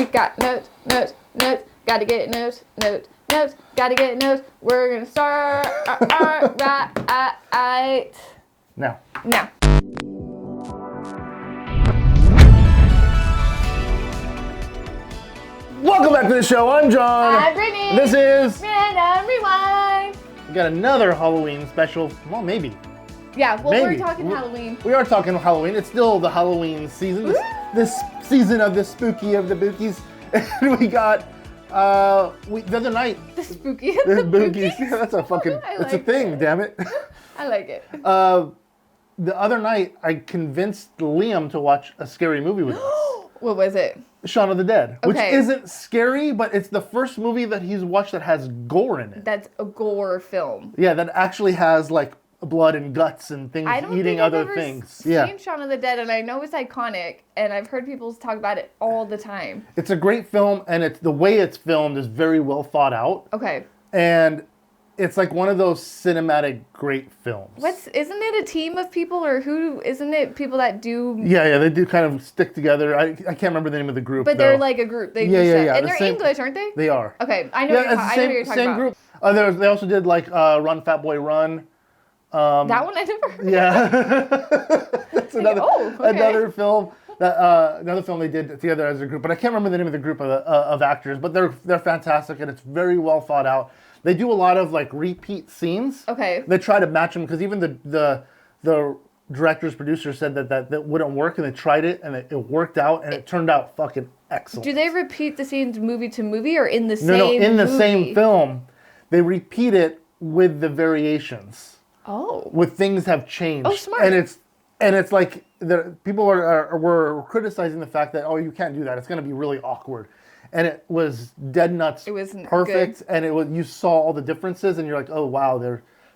We got notes, notes, notes. Gotta get notes, notes, notes. Gotta get notes. We're gonna start right now. Welcome back to the show. I'm Jon. I'm Brittney. This is Random Rewind. We got another Halloween special. Well, maybe. Yeah, well, Maybe. we're talking Halloween. We are talking Halloween. It's still the Halloween season. This season of the spooky of the bookies. And we got the other night. The spooky of the bookies. Yeah, that's a fucking. It's a like thing. it. Damn it. I like it. The other night, I convinced Liam to watch a scary movie with us. What was it? Shaun of the Dead, which Okay. isn't scary, but it's the first movie that he's watched that has gore in it. That's a gore film. Yeah, that actually has like blood and guts and things I don't eating think I've other ever things. seen Shaun of the Dead, and I know it's iconic, and I've heard people talk about it all the time. It's a great film, and it's the way it's filmed is very well thought out. Okay. And it's like one of those cinematic great films. Isn't it a team of people, or isn't it people that do? Yeah, they do kind of stick together. I can't remember the name of the group, But though. they're like a group. They Yeah. And they're English, aren't they? They are. Okay, I know. I know what you're talking same about. group. They also did like Run Fat Boy Run. That one I never heard. Yeah, that's another film. Another film they did together as a group, but I can't remember the name of the group of actors. But they're fantastic, and it's very well thought out. They do a lot of like repeat scenes. Okay. They try to match them because even the director's producer said that wouldn't work, and they tried it, and it worked out, and it turned out fucking excellent. Do they repeat the scenes movie to movie, or in the same? No, in the movie? same film, they repeat it with the variations. Oh. With things have changed. Oh, smart. And it's like people were criticizing the fact that you can't do that. It's going to be really awkward. And it was dead nuts. It was perfect, good. and you saw all the differences, and you're like, oh wow,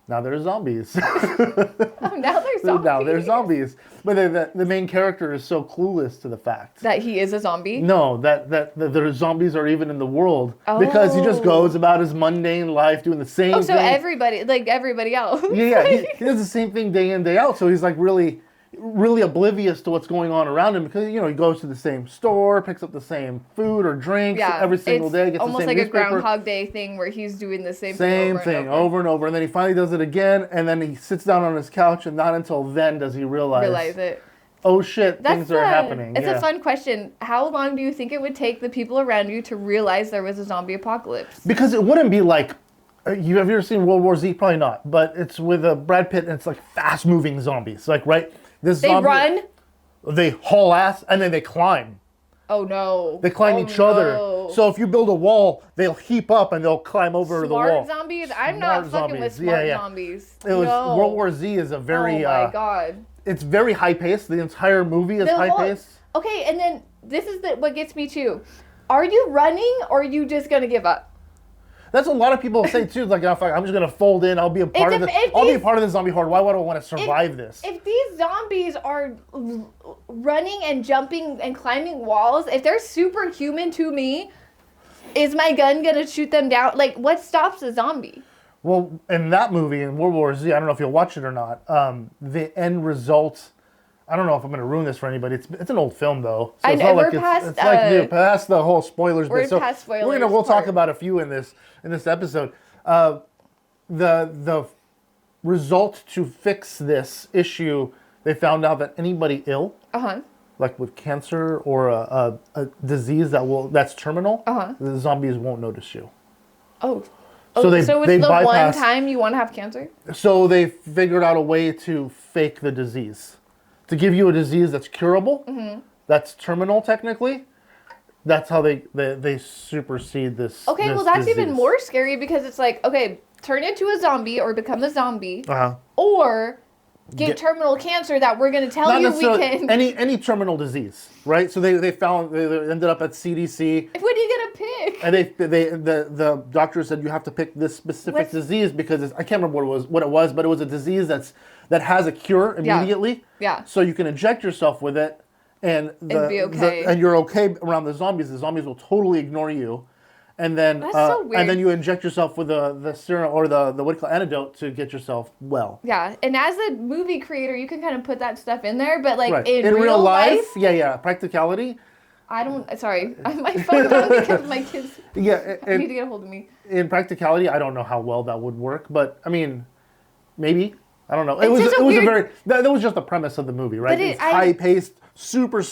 now they're zombies. Now they're zombies. Now they're zombies. But the main character is so clueless to the fact that he is a zombie. No, that the zombies are even in the world because he just goes about his mundane life doing the same. Oh, so thing. everybody else. Yeah, he does the same thing day in, day out. So he's like really oblivious to what's going on around him because he goes to the same store, picks up the same food or drinks every single day. Gets almost the same like newspaper. a Groundhog Day thing where he's doing the same thing over and over, and then he finally does it again, and then he sits down on his couch, and not until then does he realize it. Oh shit, things are happening. It's a fun question. How long do you think it would take the people around you to realize there was a zombie apocalypse? Because it wouldn't be like. Have you ever seen World War Z? Probably not. But it's with Brad Pitt, and it's like fast-moving zombies. Like, right? They run? They haul ass, and then they climb. Oh, no. They climb each other. So if you build a wall, they'll heap up, and they'll climb over the wall. Smart zombies? I'm not fucking with smart zombies. World War Z is a very... Oh, my God. It's very high-paced. The entire movie is high-paced. Okay, and then this is what gets me, too. Are you running, or are you just going to give up? That's what a lot of people say too. Like, I'm just gonna fold in. I'll be a part of the zombie horde. Why would I want to survive this? If these zombies are running and jumping and climbing walls, if they're superhuman to me, is my gun gonna shoot them down? Like, what stops a zombie? Well, in that movie, in World War Z, I don't know if you'll watch it or not. The end result. I don't know if I'm going to ruin this for anybody. It's an old film though. So it's not like it's past the whole spoilers bit. So past spoilers. We'll talk about a few in this episode. The result to fix this issue, they found out that anybody ill, like with cancer or a disease that's terminal, the zombies won't notice you. Oh. So it's the one time you want to have cancer? So they figured out a way to fake the disease. To give you a disease that's curable, that's terminal technically, that's how they supersede this. Okay, this that's disease. even more scary because it's like, okay, turn into a zombie or become a zombie, or get terminal cancer that we're going to tell you we can. Any terminal disease, right? So they ended up at CDC. What do you get to pick? And the doctor said you have to pick this specific disease because I can't remember what it was, but it was a disease that has a cure immediately. Yeah. So you can inject yourself with it, and be okay. And you're okay around the zombies. The zombies will totally ignore you, and then that's so weird. And then you inject yourself with the serum or the what do you call antidote to get yourself well. Yeah, and as a movie creator, you can kind of put that stuff in there, but like right. in real life, practicality. I don't. Sorry, my phone's on because my kids. Yeah, need to get a hold of me. In practicality, I don't know how well that would work, but I mean, maybe. I don't know. That was just the premise of the movie, right? It's high-paced, not super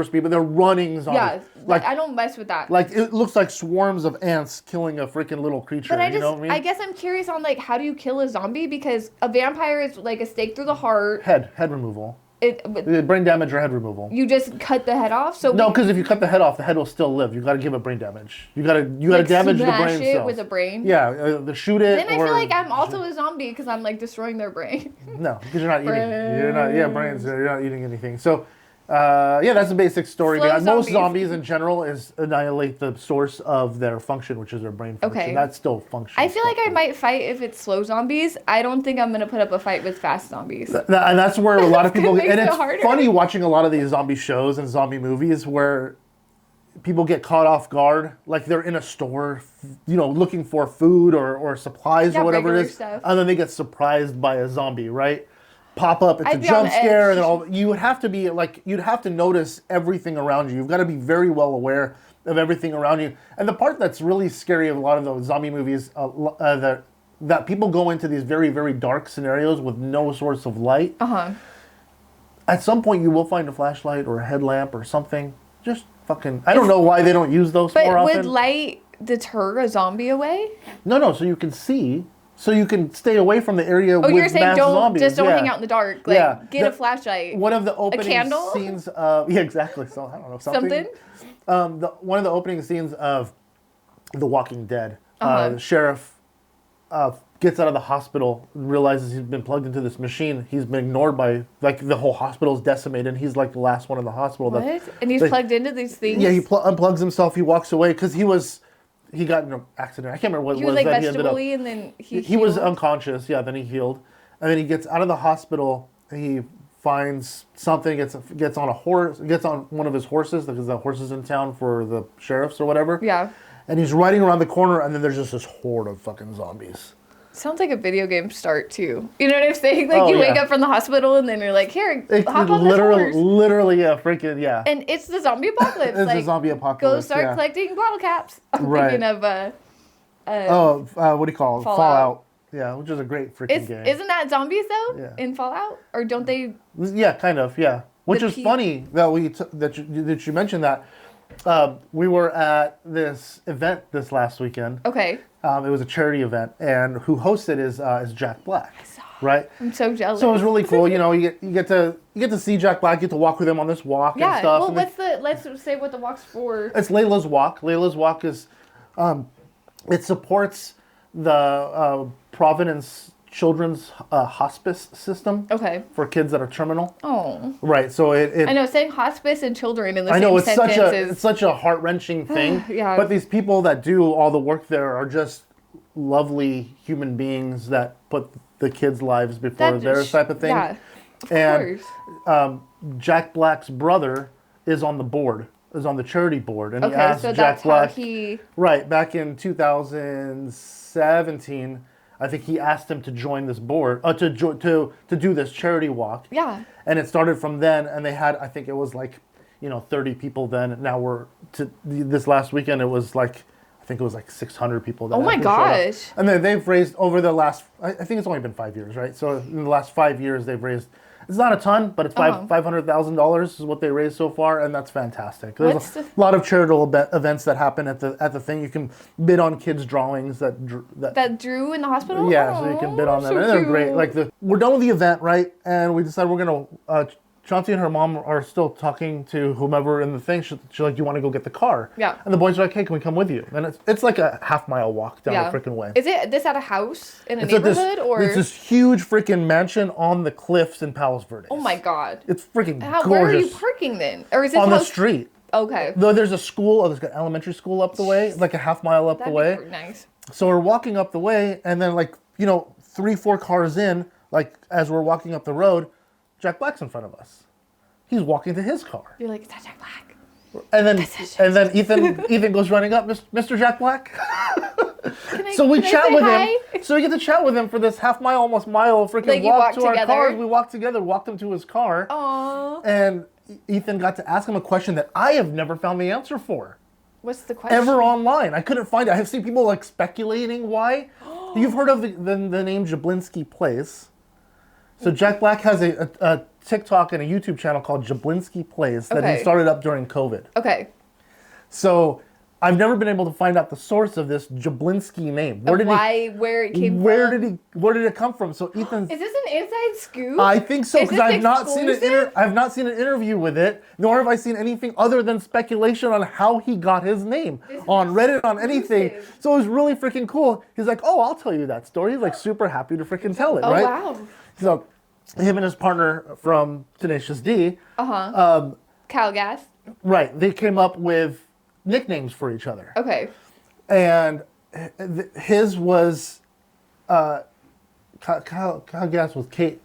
speed, but they're running zombies. Yeah, like I don't mess with that. Like it looks like swarms of ants killing a freaking little creature. But you know what I mean? I guess I'm curious on like how do you kill a zombie, because a vampire is like a stake through the heart. Head removal. Brain damage or head removal. You just cut the head off. So no, because if you cut the head off, the head will still live. You got to give it brain damage. You got to damage the brain cells. With the brain. Yeah, shoot it. Then I feel like I'm also a zombie because I'm like destroying their brain. No, because you're not eating. You're not. Yeah, brains. You're not eating anything. So. That's the basic story. Most zombies in general is annihilate the source of their function, which is their brain function. Okay. That still functions. I feel like I might fight if it's slow zombies. I don't think I'm going to put up a fight with fast zombies. And that's where a lot of people get... And it's funny watching a lot of these zombie shows and zombie movies where people get caught off guard. Like they're in a store, looking for food or supplies or whatever it is. Stuff. And then they get surprised by a zombie, right? Pop up, it's a jump scare, and then you would have to be like, you'd have to notice everything around you. You've got to be very well aware of everything around you. And the part that's really scary of a lot of those zombie movies, that people go into these very, very dark scenarios with no source of light. At some point, you will find a flashlight or a headlamp or something. Just fucking, I don't know why they don't use those more often. But would light deter a zombie away? No, so you can see. So you can stay away from the area with mass zombies. Oh, you're saying don't hang out in the dark. Like, get a flashlight. One of the opening scenes of... Yeah, exactly. So, I don't know, something? One of the opening scenes of The Walking Dead, the sheriff gets out of the hospital, realizes he's been plugged into this machine. He's been ignored by... Like, the whole hospital's decimated, and he's, like, the last one in the hospital. What? And he's plugged into these things? Yeah, he unplugs himself. He walks away because he got in an accident. I can't remember what it was that he ended up. And then he was unconscious. Yeah, then he healed, and then he gets out of the hospital. He finds something. Gets on a horse. Gets on one of his horses because the horse is in town for the sheriffs or whatever. Yeah. And he's riding around the corner, and then there's just this horde of fucking zombies. Sounds like a video game start too. You know what I'm saying? Like you wake up from the hospital and then you're like, here, hop on this horse. Literally, freaking, yeah. And it's the zombie apocalypse. It's the zombie apocalypse. Go start collecting bottle caps. I'm thinking of what do you call it? Fallout. Yeah, which is a great freaking game. Isn't that zombies though? Yeah. In Fallout, or don't they? Yeah, kind of. Yeah. Which is funny that you mentioned that. We were at this event this last weekend. Okay. It was a charity event, and who hosted is Jack Black, right? I'm so jealous. So it was really cool. You get to see Jack Black, get to walk with him on this walk and stuff. Well, let's say what the walk's for. It's Layla's Walk. Layla's Walk is, it supports the Providence Children's hospice system. Okay. For kids that are terminal. Oh. Right. So it I know, saying hospice and children in the same sentence it's such a heart-wrenching thing. Yeah. But these people that do all the work there are just lovely human beings that put the kids' lives before theirs type of thing. Yeah. And Jack Black's brother is on the board. Is on the charity board, and he asked Jack Black. Right, back in 2017. I think he asked him to join this board, to do this charity walk. Yeah. And it started from then, and they had, I think it was like, 30 people then. And now this last weekend, it was like, I think it was like 600 people. That oh my gosh. And then they've raised over the last, I think it's only been 5 years, right? So in the last 5 years, they've raised, it's not a ton, but it's $500,000 is what they raised so far, and that's fantastic. There's a lot of charitable events that happen at the thing. You can bid on kids' drawings that drew in the hospital. Yeah, so you can bid on them, and they're great. Like we're done with the event, right? And we decided we're gonna. Chauncey and her mom are still talking to whomever in the thing. She's like, "Do you want to go get the car?" Yeah. And the boys are like, "Hey, can we come with you?" And it's like a half-mile walk down the freaking way. Is this at a house in a neighborhood or? It's this huge freaking mansion on the cliffs in Palos Verdes. Oh my god. It's freaking gorgeous. Where are you parking then? Or is this on the street? Okay. Though there's a school, there's an elementary school up the way, like a half-mile up the way. That'd be nice. So we're walking up the way, and then 3-4 cars in, like as we're walking up the road, Jack Black's in front of us. He's walking to his car. You're like, is that Jack Black? And then Ethan goes running up, Mr. Jack Black. So we chat with him. So we get to chat with him for this half-mile, almost mile freaking walk to our cars. We walked together, walked him to his car. Aww. And Ethan got to ask him a question that I have never found the answer for. What's the question? Ever online. I couldn't find it. I have seen people like speculating why. You've heard of the name Jablinski Plays. So Jack Black has a TikTok and a YouTube channel called Jablinski Plays that he started up during COVID. Okay. So I've never been able to find out the source of this Jablinski name. Where it came from? Where did it come from? So Ethan's. Is this an inside scoop? I think so, because I've not seen an interview with it, nor have I seen anything other than speculation on how he got his name on Reddit, on anything. So it was really freaking cool. He's like, "Oh, I'll tell you that story." He's like super happy to freaking tell it, right? Oh wow. So him and his partner from Tenacious D. Calgas. Right. They came up with nicknames for each other. Okay. And his was Calgas was KG.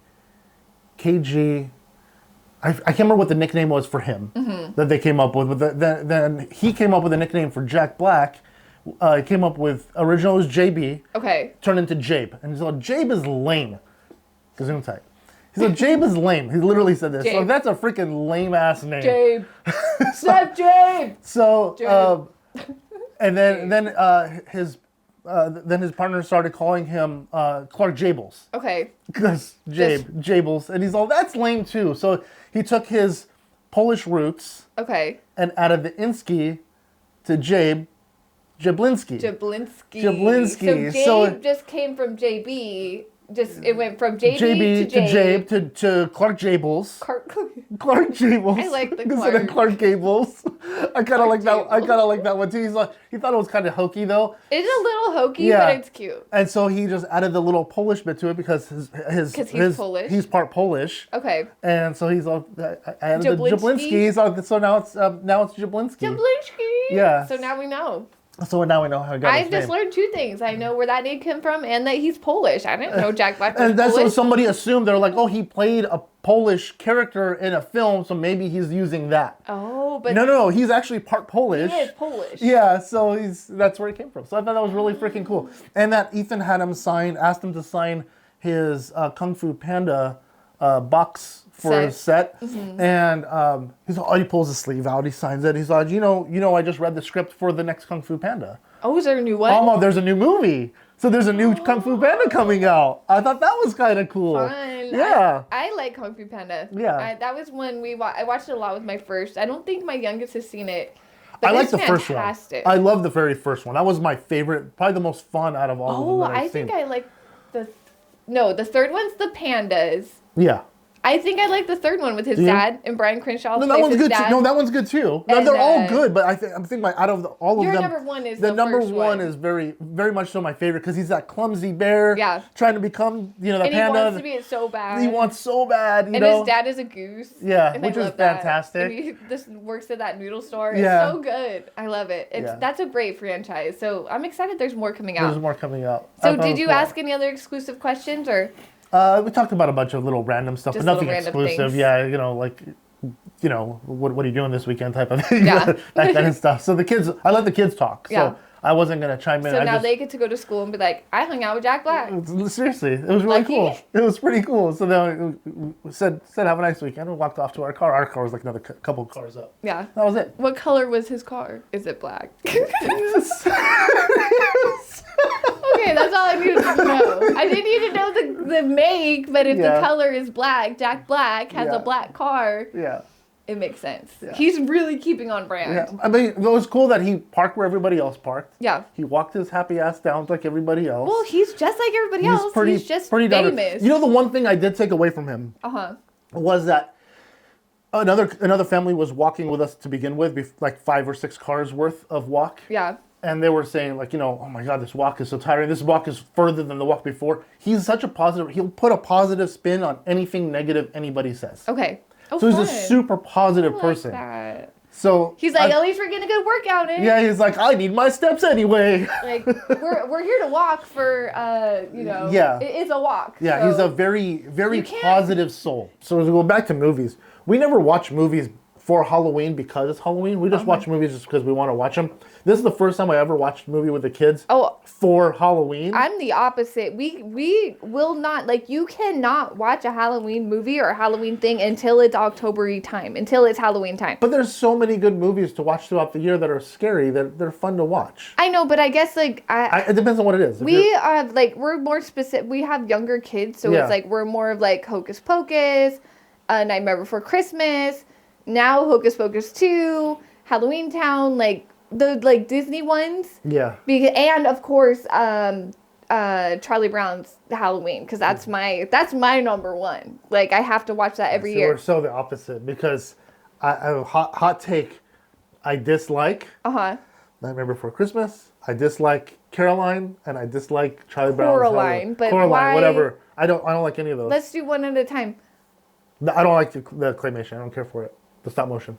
I can't remember what the nickname was for him that they came up with. But then he came up with a nickname for Jack Black. He came up with, original was JB. Okay. Turned into Jabe. And so Jabe is lame. Zoom tight. He said, Jabe is lame. He literally said this. Jabe. So that's a freaking lame-ass name. Jabe. Stop Jabe! So, and then his partner started calling him Clark Jables. Okay. Because Jables. And he's all, that's lame too. So he took his Polish roots. Okay. And added the Insky to Jabe. Jablinski. So Jabe just came from JB. It went from JB to Jabe to Clark Jables. Clark Jables. I like the Clark. Instead of Clark Gables. I kind of like that. I kind of like that one too. He thought it was kind of hokey though. It's a little hokey, but it's cute. And so he just added the little Polish bit to it because he's Polish. He's part Polish. Okay. And so he's all I added the Jablinski. So now it's Jablinski. Jablinski. Yeah. So now we know. So now we know how he got his name. I just learned two things. I know where that name came from and that he's Polish. I didn't know Jack Black was Polish. And that's Polish. what somebody assumed. They're like, oh, he played a Polish character in a film, so maybe he's using that. Oh, but... No, he's actually part Polish. He is Polish. Yeah, so that's where he came from. So I thought that was really freaking cool. And that Ethan had asked him to sign his Kung Fu Panda box for his set. Mm-hmm. And he pulls his sleeve out, he signs it. He's like, you know, I just read the script for the next Kung Fu Panda. Oh, is there a new one? Oh, there's a new movie. So there's a new Kung Fu Panda coming out. I thought that was kind of cool. Fun. Yeah. I like Kung Fu Panda. Yeah. That was one I watched it a lot with my first. I don't think my youngest has seen it. I like the first one. I love the very first one. That was my favorite, probably the most fun out of all of them that I've seen. I think I like the third one's the pandas. Yeah. I think I like the third one with his dad and Brian Crenshaw. No, that one's good too. No, that one's good too. And, they're all good, but I'm thinking out of all of them, your number one is the number one is very, very much so my favorite because he's that clumsy bear, trying to become, the and panda. He wants to be it so bad. He wants so bad, and his dad is a goose. Yeah, which is fantastic. And he just works at that noodle store. It's so good. I love it. That's a great franchise. So I'm excited. There's more coming out. There's more coming out. So did you ask any other exclusive questions or? We talked about a bunch of little random stuff, but nothing exclusive. Yeah, what are you doing this weekend type of thing. Yeah. that kind of stuff. So I let the kids talk. So I wasn't going to chime in. So now they get to go to school and be like, I hung out with Jack Black. Seriously, it was really cool. It was pretty cool. So then we said, have a nice weekend. We walked off to our car. Our car was like another couple of cars up. Yeah. That was it. What color was his car? Is it black? Okay, that's all I needed to know. I didn't need to know the make, but if the color is black, Jack Black has a black car. Yeah. It makes sense. Yeah. He's really keeping on brand. Yeah. I mean, it was cool that he parked where everybody else parked. Yeah. He walked his happy ass down like everybody else. Well, he's just like everybody else. He's just famous. You know, the one thing I did take away from him was that another family was walking with us to begin with, like 5 or 6 cars worth of walk. Yeah. And they were saying, like, oh my God, this walk is so tiring. This walk is further than the walk before. He's such a positive. He'll put a positive spin on anything negative anybody says. Okay. Oh, so he's a super positive person. That. So he's like, at least we're getting a good workout in. Yeah, he's like, I need my steps anyway. Like we're here to walk for Yeah. It is a walk. Yeah, so he's a very, very positive soul. So as we go back to movies, we never watch movies for Halloween because it's Halloween. We just watch movies just because we want to watch them. This is the first time I ever watched a movie with the kids for Halloween. I'm the opposite. We will not, like, you cannot watch a Halloween movie or a Halloween thing until it's October-y time, until it's Halloween time. But there's so many good movies to watch throughout the year that are scary, that they're fun to watch. I know, but I guess, like, it depends on what it is. We have, like, we're more specific. We have younger kids, so it's like we're more of, like, Hocus Pocus, Nightmare Before Christmas, now Hocus Pocus 2, Halloween Town, like, the, like, Disney ones. Yeah. And, of course, Charlie Brown's Halloween, because that's my number one. Like, I have to watch that every year. We're so the opposite, because I have a hot take. I dislike Nightmare Before Christmas. I dislike Caroline, and I dislike Charlie Brown's Halloween. Coraline, why? Whatever. I don't like any of those. Let's do one at a time. I don't like the claymation. I don't care for it. The stop motion.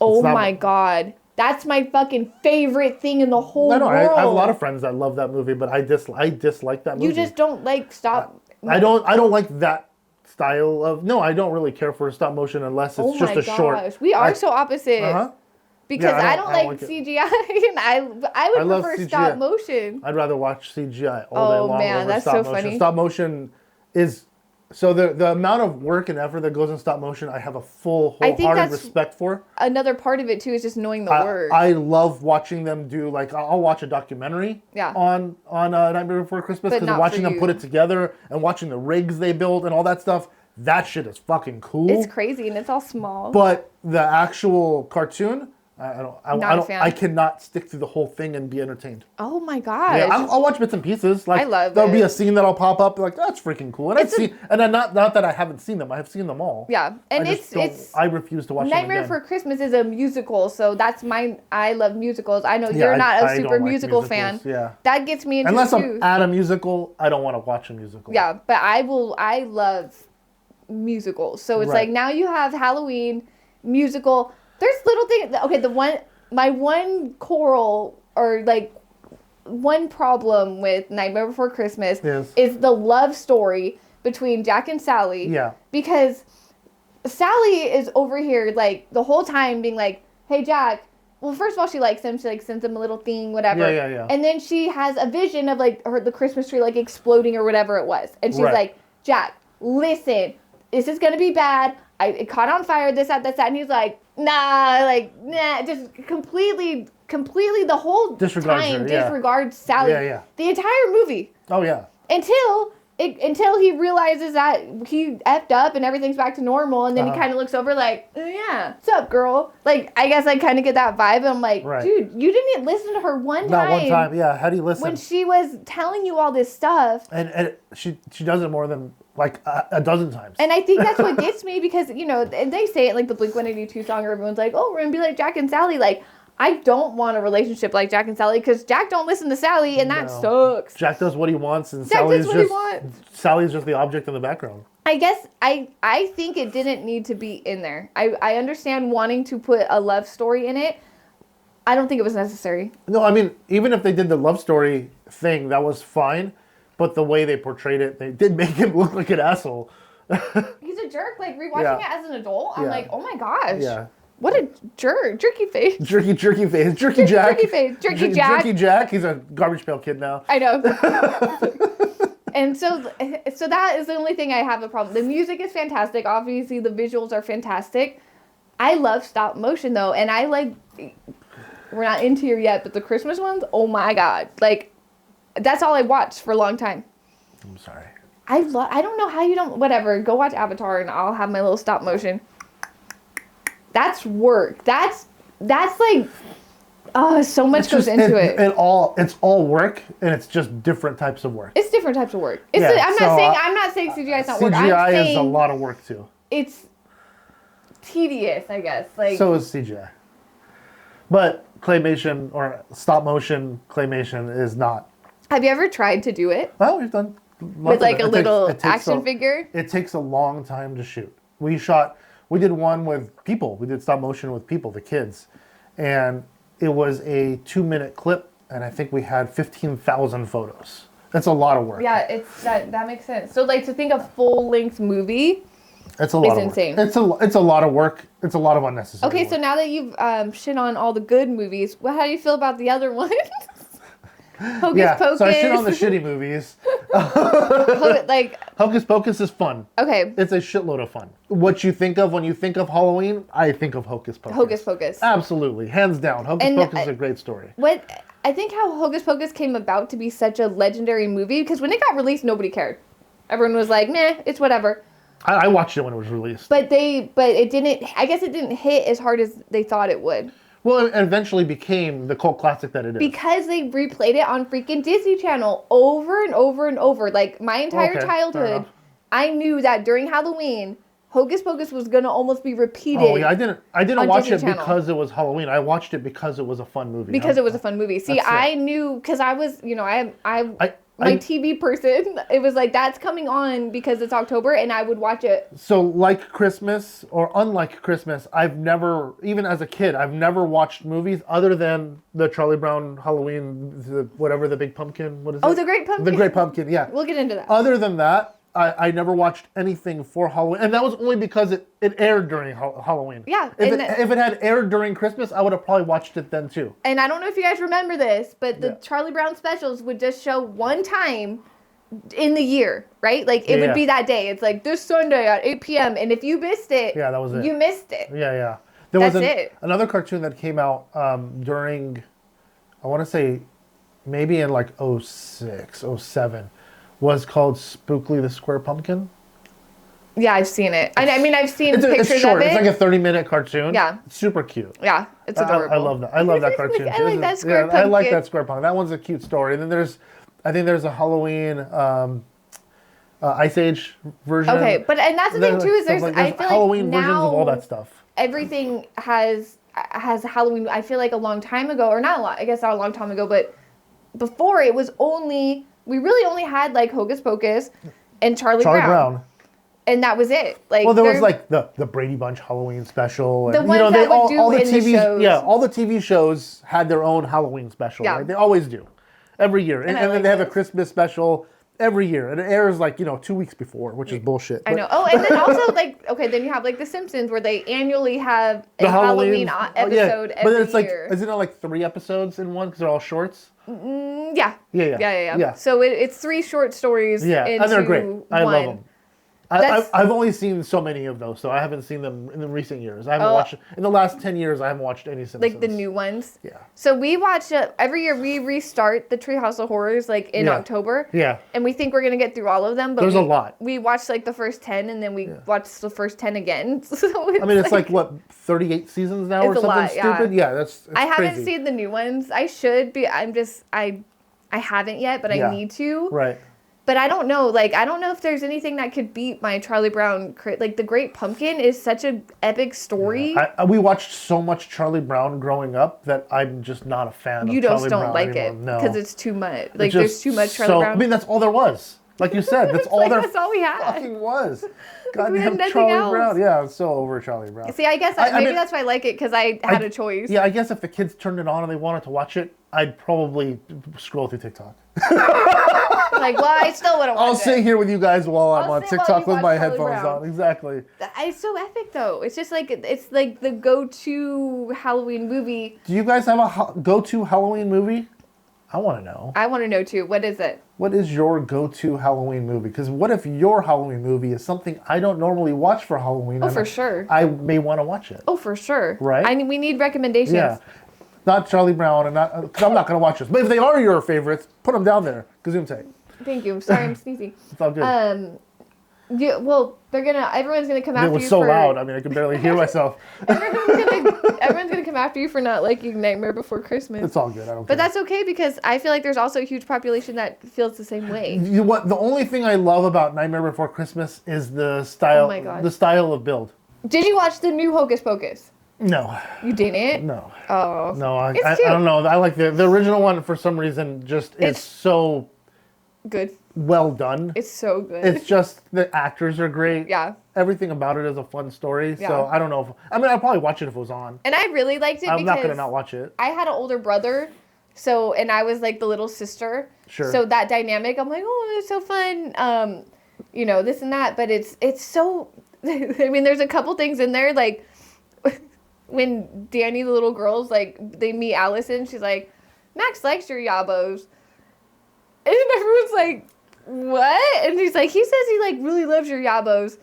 Oh my God. That's my fucking favorite thing in the whole world. I have a lot of friends that love that movie, but I dislike that movie. You just don't like stop. I don't like that style of. No, I don't really care for stop motion unless it's just a short. We are so opposite. Because I don't like CGI, and I would prefer stop motion. I'd rather watch CGI all day long. Oh man, that's so funny. Stop motion is. So the amount of work and effort that goes in stop motion, I have a wholehearted respect for. Another part of it too is just knowing the word. I love watching them do, like, I'll watch a documentary on Nightmare Before Christmas, because watching them put it together and watching the rigs they build and all that stuff, that shit is fucking cool. It's crazy and it's all small. But the actual cartoon, I cannot stick through the whole thing and be entertained. Oh my gosh. Yeah, I'll watch bits and pieces. Like, I love there'll be a scene that'll pop up, like, that's freaking cool. And not that I haven't seen them. I have seen them all. Yeah. And I refuse to watch them again. Nightmare Before Christmas is a musical, so that's I love musicals. I know you're not a super musical fan. Yeah. That gets me into Unless I'm at a musical, I don't want to watch a musical. Yeah, but I love musicals. So it's like, now you have Halloween, musical. There's little things. Okay, my one quarrel, or like one problem with Nightmare Before Christmas is the love story between Jack and Sally. Yeah. Because Sally is over here, like, the whole time being like, hey, Jack. Well, first of all, she likes him. She, like, sends him a little thing, whatever. Yeah. And then she has a vision of, like, the Christmas tree, like, exploding or whatever it was. And she's like, Jack, listen, this is going to be bad. It caught on fire, this, that. And he's like, nah, just completely the whole time disregards Sally. Yeah. The entire movie. Oh, yeah. Until he realizes that he effed up and everything's back to normal, and then he kind of looks over like, yeah, what's up, girl? Like, I guess I kind of get that vibe. And I'm like, dude, you didn't listen to her one time. Not one time, yeah. How do you listen? When she was telling you all this stuff. And she does it more than, like, a dozen times. And I think that's what gets me, because, you know, and they say it like the Blink-182 song, where everyone's like, oh, we're going to be like Jack and Sally. Like, I don't want a relationship like Jack and Sally, because Jack don't listen to Sally, and that sucks. Jack does what he wants, and Sally's just the object in the background. I guess I think it didn't need to be in there. I understand wanting to put a love story in it. I don't think it was necessary. No, I mean, even if they did the love story thing, that was fine. But the way they portrayed it, they did make him look like an asshole. He's a jerk. Like, rewatching it as an adult, I'm like, oh my gosh. Yeah. What a jerk. Jerky face. Jerky face. Jerky Jack. Jerky face. Jerky Jack. Jerky Jack. He's a garbage pail kid now. I know. And so that is the only thing I have a problem. The music is fantastic. Obviously, the visuals are fantastic. I love stop motion, though. And I like, we're not into here yet, but the Christmas ones, oh my God. Like, that's all I watched for a long time. I'm sorry. I don't know how you don't, whatever. Go watch Avatar and I'll have my little stop motion. That's work. That's like, so much goes into it. It's all work, and it's just different types of work. It's different types of work. I'm not saying CGI is not work. CGI is a lot of work too. It's tedious, I guess. Like, so is CGI. But claymation or stop motion claymation is not. Have you ever tried to do it? Well, we've done with like a little action figure. It takes a long time to shoot. We did one with people. We did stop motion with people, the kids. And it was a 2-minute clip, and I think we had 15,000 photos. That's a lot of work. Yeah, that makes sense. So, like, to think a full-length movie, It's a lot of insane. Work. It's a lot of work. It's a lot of unnecessary Okay, work. so now that you've shit on all the good movies, how do you feel about the other ones? Hocus Pocus. So I shit on the shitty movies. Hocus Pocus is fun. Okay. It's a shitload of fun. What you think of when you think of Halloween, I think of Hocus Pocus. Hocus Pocus. Absolutely. Hands down. Hocus Pocus is a great story. I think how Hocus Pocus came about to be such a legendary movie, because when it got released, nobody cared. Everyone was like, meh, it's whatever. I watched it when it was released. But it didn't, I guess it didn't hit as hard as they thought it would. Well, it eventually became the cult classic that it is. Because they replayed it on freaking Disney Channel over and over and over. Like, my entire childhood, I knew that during Halloween, Hocus Pocus was going to almost be repeated. Oh, yeah, I didn't watch Disney Channel because it was Halloween. I watched it because it was a fun movie. Because it was a fun movie. See, I knew, because I was, my TV person, it was like, that's coming on because it's October, and I would watch it. So, like Christmas, or unlike Christmas, I've never, even as a kid, I've never watched movies other than the Charlie Brown Halloween, the Big Pumpkin, what is it? Oh, the Great Pumpkin. The Great Pumpkin, yeah. We'll get into that. Other than that, I never watched anything for Halloween, and that was only because it aired during Halloween. Yeah. If it had aired during Christmas, I would have probably watched it then too. And I don't know if you guys remember this, but the Charlie Brown specials would just show one time in the year, right? Like, it would be that day. It's like, this Sunday at 8 p.m., and if you missed it, that was it. You missed it. Yeah. There was another cartoon that came out during, I want to say, maybe in like 06, 07. Was called Spookly the Square Pumpkin. Yeah, I've seen it. I mean, I've seen pictures it's short. of it. It's like a 30-minute cartoon. Yeah. It's super cute. Yeah, it's adorable. I love that. I love that cartoon. I like that Square Pumpkin. I like that Square Pumpkin. That one's a cute story. And then I think there's a Halloween Ice Age version. Okay, and that's the thing too, is there's I feel Halloween like versions of all that stuff. Everything has Halloween. I feel like a long time ago, or not a lot. I guess not a long time ago, but before it was only. We really only had like Hocus Pocus and Charlie Brown. And that was it. Like, well, there was like the Brady Bunch Halloween special. And, the ones that would do all the TV shows. Yeah, all the TV shows had their own Halloween special. Yeah. Right? They always do. Every year. And then they have a Christmas special every year. And it airs like, 2 weeks before, which is bullshit. I know. Oh, and then also then you have like The Simpsons, where they annually have a Halloween episode every year. But isn't it like 3 episodes in one because they're all shorts? Yeah. So it's 3 short stories. Yeah, and they're great. I love them. I've only seen so many of those, so I haven't seen them in the recent years. I haven't watched in the last 10 years. I haven't watched any Simpsons. Like the new ones. Yeah. So we watch every year. We restart the Treehouse of Horrors like in October. Yeah. And we think we're gonna get through all of them, but there's a lot. We watched like the first 10, and then we watched the first 10 again. So it's like what 38 seasons now or something stupid. Yeah, that's. I haven't seen the new ones. I should be. I haven't yet, but I need to. Right. But I don't know. Like, I don't know if there's anything that could beat my Charlie Brown. Like, The Great Pumpkin is such an epic story. Yeah. We watched so much Charlie Brown growing up that I'm just not a fan of Charlie Brown. You don't like it because it's too much. Like, there's too much Charlie Brown. I mean, that's all there was. Like you said, that's all that's all we had. Fucking was. Goddamn Charlie Brown. Yeah, I'm so over Charlie Brown. See, I guess maybe that's why I like it, because I had a choice. Yeah, I guess if the kids turned it on and they wanted to watch it, I'd probably scroll through TikTok. Like, well, I still would have watched it. I'll sit here with you guys while I'm on TikTok with my headphones on. Exactly. It's so epic, though. It's just like, it's like the go-to Halloween movie. Do you guys have a go-to Halloween movie? I want to know. I want to know, too. What is it? What is your go-to Halloween movie? Because what if your Halloween movie is something I don't normally watch for Halloween? Oh, for sure. I may want to watch it. Oh, for sure. Right? We need recommendations. Yeah. Not Charlie Brown, and not because I'm not going to watch this. But if they are your favorites, put them down there. Gesundheit. Thank you. Sorry, I'm sneezing. It's all good. Well, everyone's gonna come after you. It was so loud. I mean, I could barely hear myself. Everyone's gonna come after you for not liking Nightmare Before Christmas. It's all good. I don't care. But that's okay, because I feel like there's also a huge population that feels the same way. You know what? The only thing I love about Nightmare Before Christmas is the style. Oh my God. The style of build. Did you watch the new Hocus Pocus? No. You didn't? No. Oh. No, I don't know. I like the original one for some reason. It's so good. Well done. It's so good. It's just the actors are great. Yeah. Everything about it is a fun story. Yeah. So I don't know. I'd probably watch it if it was on. And I really liked it I'm not going to not watch it. I had an older brother, and I was like the little sister. Sure. So that dynamic, I'm like, oh, it's so fun. This and that. But it's so, I mean, there's a couple things in there, like, when Danny, the little girl's, like, they meet Allison, she's like, Max likes your yabos. And everyone's like, what? And he's like, he says he, like, really loves your yabos.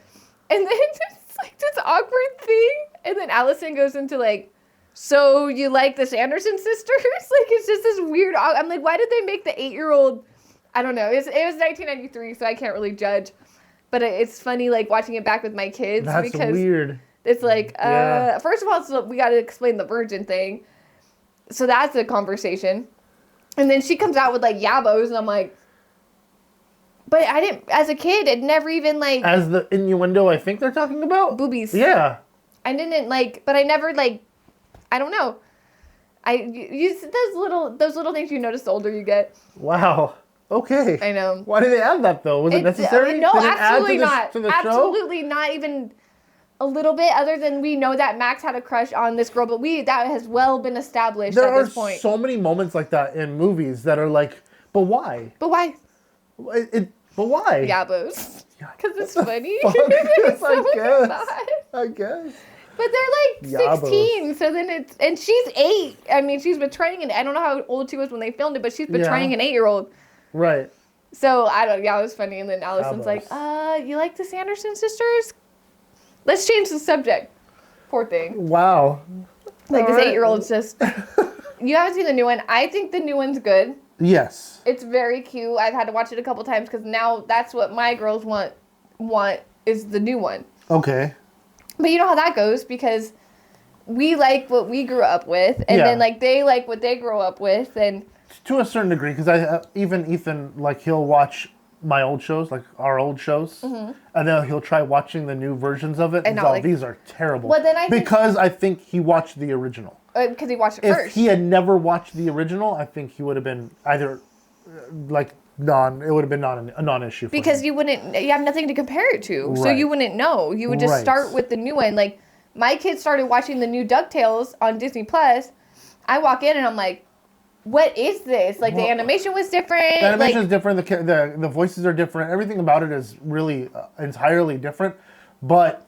And then it's, like, this awkward thing. And then Allison goes into, like, so you like the Sanderson sisters? Like, it's just this weird, I'm like, why did they make the 8-year-old, I don't know. It was 1993, so I can't really judge. But it's funny, like, watching it back with my kids. That's because weird. It's like, first of all, we got to explain the virgin thing. So that's a conversation. And then she comes out with, like, yabos, and I'm like, but I didn't, as a kid, it never even, like. As the innuendo I think they're talking about? Boobies. Yeah. I didn't, like, but I never, like, I don't know. Those little things you notice the older you get. Wow. Okay. I know. Why did they add that, though? Was it necessary? No, did absolutely not. To the Absolutely show? not even a little bit, other than we know that Max had a crush on this girl, but that has well been established at this point. There are so many moments like that in movies that are like, but why? But why? But why? Yabos. Because it's funny. I guess. But they're like 16, so then and she's 8. I mean, she's betraying I don't know how old she was when they filmed it, but she's betraying an 8-year-old. Right. So, it was funny. And then Allison's like, you like the Sanderson sisters? Let's change the subject. Poor thing. Wow. Like, this 8-year-old's just... You haven't seen the new one. I think the new one's good. Yes. It's very cute. I've had to watch it a couple times because now that's what my girls want is the new one. Okay. But you know how that goes because we like what we grew up with, and then, like, they like what they grow up with, and... To a certain degree, because even Ethan, like, he'll watch my old shows, like our old shows, and then he'll try watching the new versions of it, and these are terrible. Well, then I think he watched the original. Because he watched it first. If he had never watched the original, I think he would have been either, like, it would have been a non-issue for because him. you have nothing to compare it to, Right. so you wouldn't know. You would just start with the new one. Like, my kids started watching the new DuckTales on Disney Plus. I walk in and I'm like, what is this? Like, the animation was different. The animation is different. The voices are different. Everything about it is really entirely different. But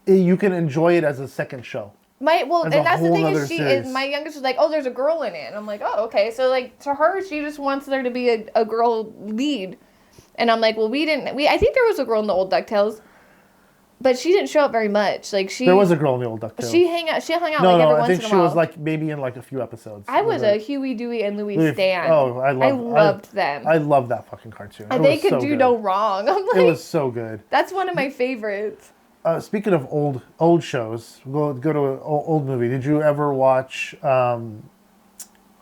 you can enjoy it as a second show. And that's the thing is my youngest was like, oh, there's a girl in it. And I'm like, oh, okay. So, like, to her, she just wants there to be a girl lead. And I'm like, well, I think there was a girl in the old DuckTales. But she didn't show up very much. Like, there was a girl in the old DuckTales. She hung out every once in a while. I think she was, like, maybe in, like, a few episodes. I was a Huey, Dewey, and Louie stan. Oh, I loved them. I love that fucking cartoon. They could do no wrong. I'm like, it was so good. That's one of my favorites. Speaking of old shows, go to an old movie. Did you ever watch like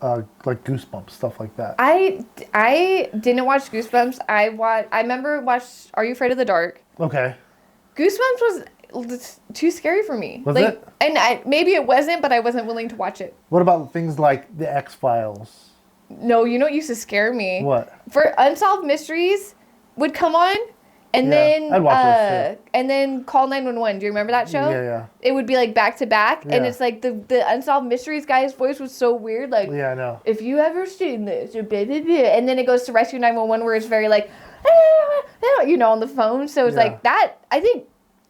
Goosebumps, stuff like that? I didn't watch Goosebumps. I remember watched Are You Afraid of the Dark? Okay. Goosebumps was too scary for me. Was it? And maybe it wasn't, but I wasn't willing to watch it. What about things like The X-Files? No, you know what used to scare me? What? For Unsolved Mysteries would come on. And then I'd watch those too. And then Call 911. Do you remember that show? Yeah. It would be like back to back, and it's like the Unsolved Mysteries guy's voice was so weird. Like, yeah, I know. If you ever seen this, and then it goes to Rescue 911, where it's very like, on the phone. So it's like that. I think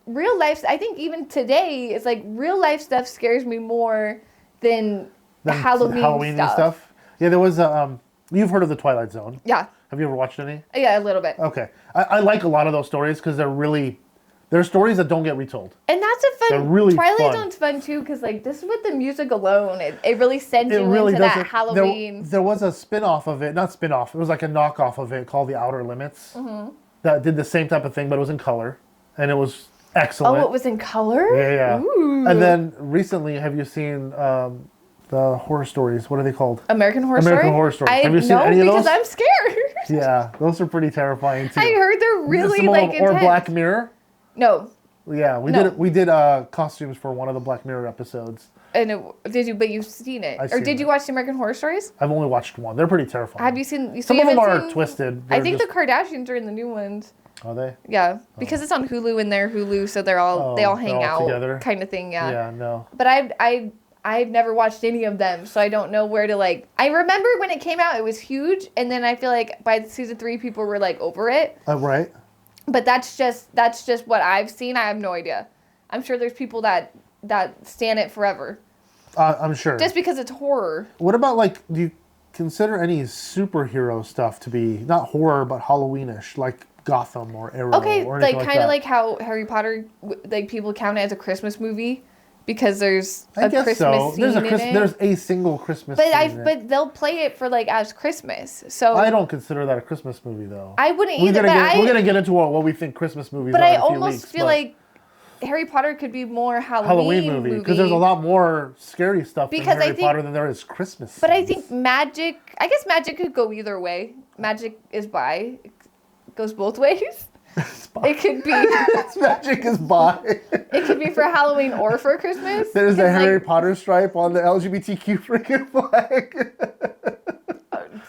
real life. I think even today, it's like real life stuff scares me more than Halloween stuff. Yeah, there was you've heard of the Twilight Zone? Yeah. Have you ever watched any? Yeah, a little bit. Okay. I like a lot of those stories because they're stories that don't get retold. And that's a fun... They're really Twilight Zone's fun, too, because, like, this with the music alone, it really sends you into that Halloween... There was a spin-off of it. Not spin-off. It was like a knockoff of it called The Outer Limits that did the same type of thing, but it was in color. And it was excellent. Oh, it was in color? Yeah. Ooh. And then recently, have you seen... the horror stories, what are they called? American Horror Story? American Horror Story. Have you seen any of those? Because I'm scared. Yeah, those are pretty terrifying too. I heard they're really intense. Or Black Mirror? No. Yeah, we did costumes for one of the Black Mirror episodes. And but you've seen it. Did you watch the American Horror Stories? I've only watched one. They're pretty terrifying. Have you seen... Some of them are twisted. I think the Kardashians are in the new ones. Are they? Yeah, because it's on Hulu and they're Hulu, so they all hang out together, kind of thing. Yeah. Yeah, no. But I've never watched any of them, so I don't know where to like. I remember when it came out, it was huge, and then I feel like by season 3, people were like over it. Right. But that's just what I've seen. I have no idea. I'm sure there's people that stand it forever. I'm sure. Just because it's horror. What about, like, do you consider any superhero stuff to be not horror but Halloweenish, like Gotham or Arrow? Okay, or like kind of like how Harry Potter, like people count it as a Christmas movie because there's a Christmas scene in it. There's a single Christmas scene. But they'll play it for like as Christmas. So I don't consider that a Christmas movie though. I wouldn't either. We're gonna get into what we think Christmas movies are. But I almost feel like Harry Potter could be more Halloween movie because there's a lot more scary stuff in Harry Potter than there is Christmas. But I think magic could go either way. Magic is bi. It goes both ways. It could be magic is bi. It could be for Halloween or for Christmas. There's a Harry Potter stripe on the LGBTQ freaking flag.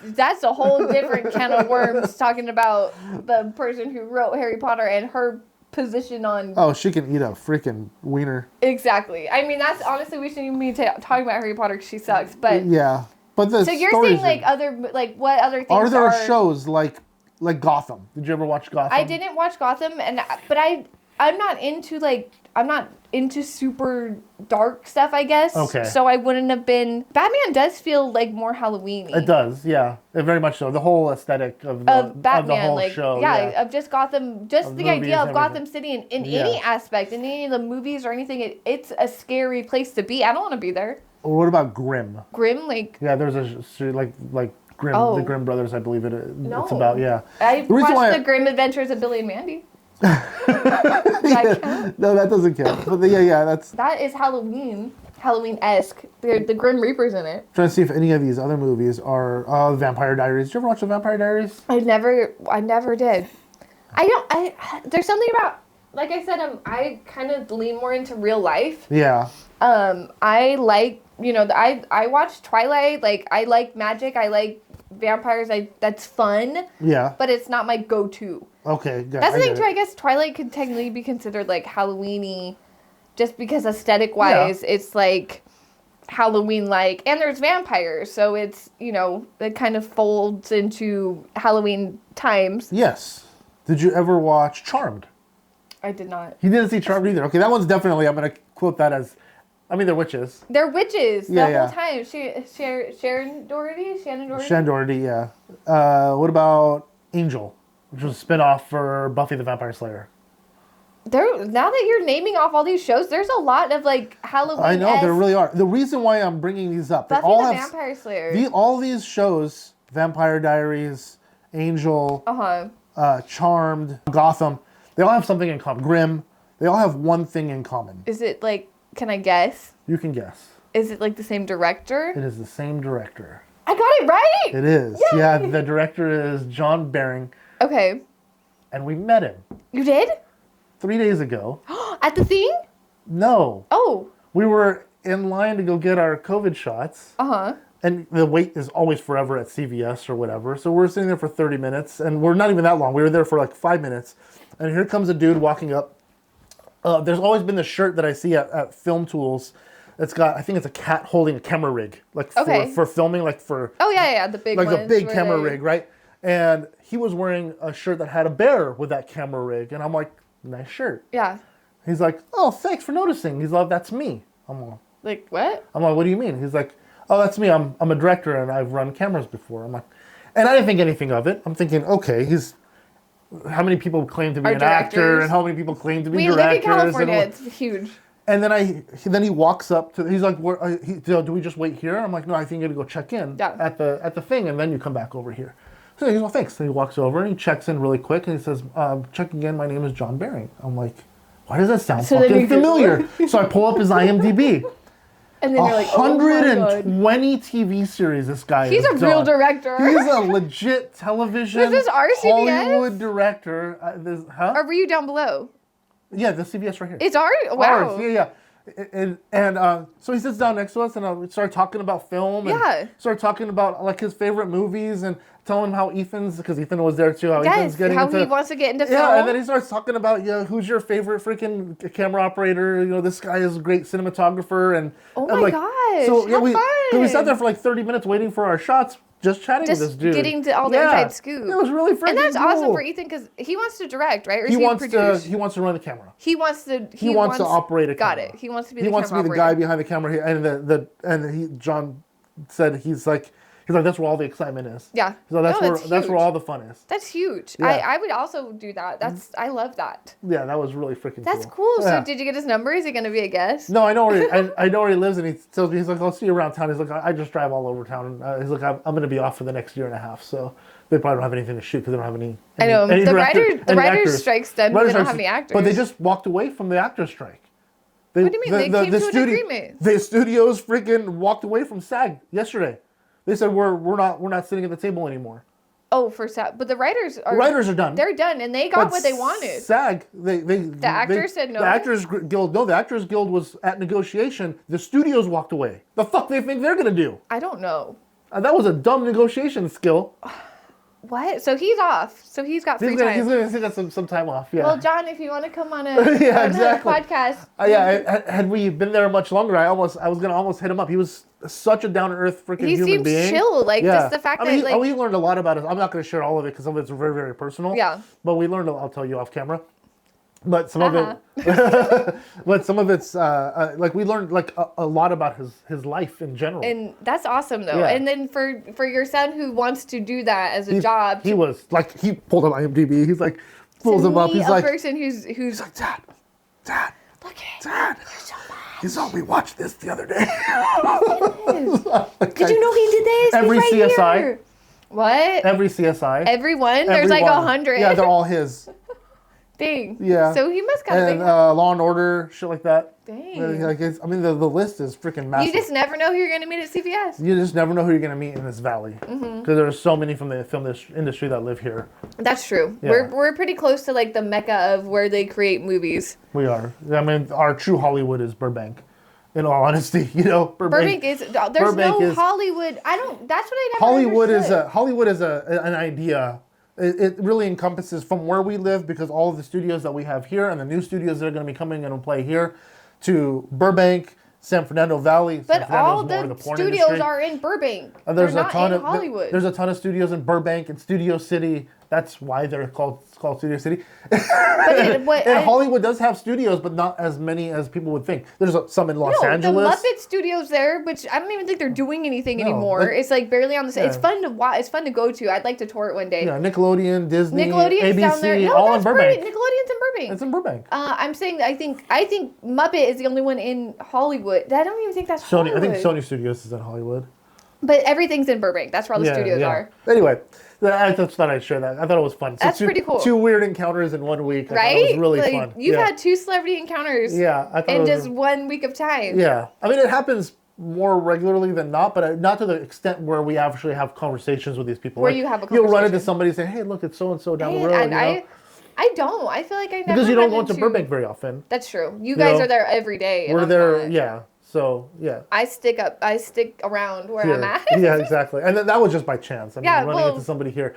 That's a whole different can of worms talking about the person who wrote Harry Potter and her position on... Oh, she can eat a freaking wiener. Exactly. I mean, that's honestly, we shouldn't even be talking about Harry Potter because she sucks, but... Yeah. But the So you're saying what other things are there shows like Gotham? Did you ever watch Gotham? I didn't watch Gotham, but I'm not into super dark stuff, I guess. Okay. So I wouldn't have been... Batman does feel like more Halloween-y. It does, yeah. Very much so. The whole aesthetic of Batman, of the whole show. Yeah, of just Gotham, just the idea of Gotham City in any aspect, in any of the movies or anything, it's a scary place to be. I don't want to be there. Or what about Grimm? Grimm, like... Yeah, there's like Grimm, the Grimm brothers, I believe it's about, yeah. I watched the Grimm Adventures of Billy and Mandy. No, that doesn't count. But that is Halloween-esque. The Grim Reaper's in it. Trying to see if any of these other movies are Vampire Diaries. Did you ever watch the Vampire Diaries? I never did. There's something about, like I said, I kind of lean more into real life. Yeah. I like, I watch Twilight. Like, I like magic. I like vampires. That's fun. Yeah. But it's not my go-to. Okay, good. That's the thing too. I guess Twilight could technically be considered like Halloween-y, just because aesthetic-wise, it's like Halloween-like, and there's vampires, so it's it kind of folds into Halloween times. Yes. Did you ever watch Charmed? I did not. You didn't see Charmed either. Okay, that one's definitely. I'm gonna quote that as. I mean, they're witches. They're witches the whole time. Shannon Doherty, yeah. What about Angel? Which was a spin-off for Buffy the Vampire Slayer. Now that you're naming off all these shows, there's a lot of like Halloween. I know, there really are. The reason why I'm bringing these up, Buffy the Vampire Slayer. All these shows, Vampire Diaries, Angel, Charmed, Gotham, they all have something in common. Grimm, they all have one thing in common. Is it like, can I guess? You can guess. Is it like the same director? It is the same director. I got it right! It is. Yay! Yeah, the director is Jon Baring. Okay. And we met him. You did? 3 days ago. At the thing? No. Oh. We were in line to go get our COVID shots. And the wait is always forever at CVS or whatever. So we're sitting there for 30 minutes. And we're not even that long. We were there for like 5 minutes. And here comes a dude walking up. There's always been the shirt that I see at Film Tools. It's got, I think it's a cat holding a camera rig. Like for filming, like for... Oh, yeah, the big like ones. Like a big camera rig, right? And he was wearing a shirt that had a bear with that camera rig. And I'm like, nice shirt. Yeah. He's like, oh, thanks for noticing. He's like, that's me. I'm like, what? I'm like, what do you mean? He's like, oh, that's me. I'm a director and I've run cameras before. I'm like, and I didn't think anything of it. I'm thinking, okay, how many people claim to be an actor and how many people claim to be directors? We live in California. It's huge. And then he walks up to, he's like, do we just wait here? I'm like, no, I think you gotta go check in at the thing and then you come back over here. So he's like, well, thanks. So he walks over and he checks in really quick and he says, checking in, my name is Jon Baring. I'm like, why does that sound fucking familiar? So I pull up his IMDb. And then you're like, 120 TV series this guy He's a real director. He's a legit television This is our CBS? Hollywood director. Or were you down below? Yeah, the CBS right here. It's ours? Wow. Ours, yeah. And so he sits down next to us and we start talking about film and start talking about like his favorite movies and telling him how because Ethan was there too, Ethan's getting into... he wants to get into film. Yeah, and then he starts talking about, who's your favorite freaking camera operator? This guy is a great cinematographer. And oh my gosh, so how fun. we sat there for like 30 minutes waiting for our shots. just chatting with this dude. Getting to all the inside scoop. It was really freaking cool. And that's awesome for Ethan because he wants to direct, right? Or he wants to run the camera. He wants to operate a camera. Got it. He wants to be the camera operator. The guy behind the camera. And John said he's like that's where all the excitement is. Yeah. So that's where all the fun is. That's huge. Yeah. I would also do that. I love that. Yeah, that was really freaking cool. That's cool. Yeah. So did you get his number? Is he going to be a guest? No, I know where he lives, and he tells me, he's like, I'll see you around town. He's like, I just drive all over town. He's like, I'm going to be off for the next year and a half, so they probably don't have anything to shoot because they don't have any. I know the writer's strike's done, but they don't have any actors. But they just walked away from the actor's strike. What do you mean? They came to an agreement. The studios freaking walked away from SAG yesterday. They said we're not sitting at the table anymore. Oh, for SAG, but the writers are done. They're done, and they got what they wanted. SAG, the actors said no. The Actors Guild was at negotiation. The studios walked away. The fuck they think they're gonna do? I don't know. That was a dumb negotiation skill. What? So he's off. So he's got free time. He's got some time off. Yeah. Well, John, if you want to come on a podcast. Had we been there much longer, I was gonna almost hit him up. He was such a down to earth freaking human being. He seems chill. Just the fact that we learned a lot about it. I'm not gonna share all of it because some of it's very, very personal. Yeah. But we learned. I'll tell you off camera. But some of it, it's we learned a lot about his life in general. And that's awesome though. Yeah. And then for your son who wants to do that as a job, he pulled up IMDb. He's like pulls him up. He's like a person who's like Dad, look at Dad. He saw me watch this the other day. Did you know he did this? Every CSI. Here. What? Every CSI. There's like 100. Yeah, they're all his. Dang. Yeah. So he must kind of think. Law and Order, shit like that. Dang. The list is freaking massive. You just never know who you're going to meet at CVS. You just never know who you're going to meet in this valley. Because there's so many from the film industry that live here. That's true. Yeah. We're pretty close to the mecca of where they create movies. We are. I mean, our true Hollywood is Burbank. In all honesty, Burbank is. There's no Hollywood. That's what I never understood. Hollywood is an idea. It really encompasses from where we live, because all of the studios that we have here and the new studios that are going to be coming and play here, to Burbank, San Fernando Valley. But all the studios are in Burbank. They're not in Hollywood. There's a ton of studios in Burbank and Studio City. That's why they're called Studio City. Hollywood does have studios, but not as many as people would think. There's some in Los Angeles. The Muppet Studios there, which I don't even think they're doing anything anymore. It's barely on the side. It's fun to watch. It's fun to go to. I'd like to tour it one day. Yeah, Nickelodeon, Disney, Nickelodeon's ABC, down there. No, all in Burbank. Nickelodeon's in Burbank. It's in Burbank. I'm saying that I think Muppet is the only one in Hollywood. I don't even think that's Hollywood. I think Sony Studios is in Hollywood. But everything in Burbank. That's where all the studios are. Anyway, I just thought I'd share that. I thought it was fun. That's pretty cool. 2 weird encounters in 1 week. Right? It was really fun. You've had 2 celebrity encounters in just 1 week of time. Yeah. I mean, it happens more regularly than not, but not to the extent where we actually have conversations with these people. Where you have a conversation. You'll run into somebody and say, hey, look, it's so-and-so down the road. And I don't. I feel like I never because you don't go into Burbank very often. That's true. You guys are there every day. We're there, yeah. So, yeah. I stick around where I'm at. Yeah, exactly. And that was just by chance. I mean, running into somebody here.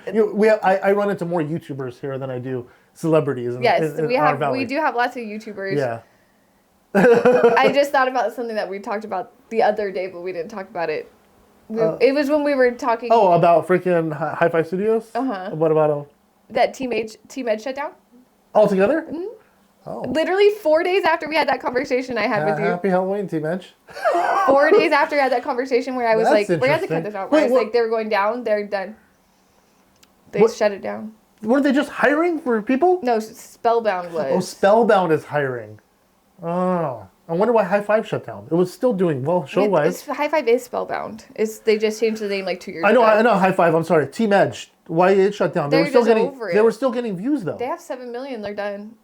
I run into more YouTubers here than I do celebrities in our valley. We do have lots of YouTubers. Yeah. I just thought about something that we talked about the other day, but we didn't talk about it. It was when we were talking. Oh, about freaking Hi-Fi Studios? Uh-huh. What about that Team Ed shutdown? Altogether? Mm-hmm. Oh. Literally 4 days after we had that conversation I had with you. Happy Halloween, Team Edge. 4 days after I had that conversation where I was like, we're going to have to cut this out. Where I was like, they were going down, they're done. They shut it down. Weren't they just hiring for people? No, Spellbound was. Oh, Spellbound is hiring. Oh. I wonder why High Five shut down. It was still doing well show-wise. High Five is Spellbound. They just changed the name 2 years ago. I know. High Five. I'm sorry. Team Edge. Why it shut down? They were still getting views though. They have 7 million. They're done.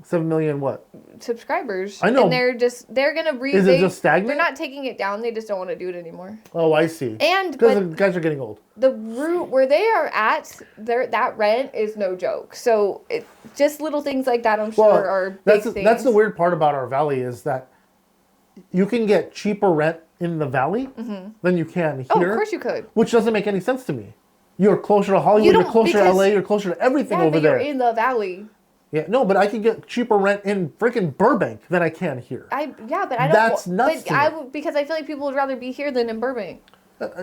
7 million what? Subscribers. I know. And they're gonna Is it just stagnant? They're not taking it down. They just don't want to do it anymore. Oh, I see. And because the guys are getting old. The route where they are at, that rent is no joke. So just little things like that, I'm sure, are big things. That's the weird part about our valley is that you can get cheaper rent in the valley than you can here. Oh, of course you could. Which doesn't make any sense to me. You're closer to Hollywood. You're closer to LA. You're closer to everything over there. You're in the valley. Yeah, no, but I can get cheaper rent in freaking Burbank than I can here. But I don't. That's nuts. Because I feel like people would rather be here than in Burbank.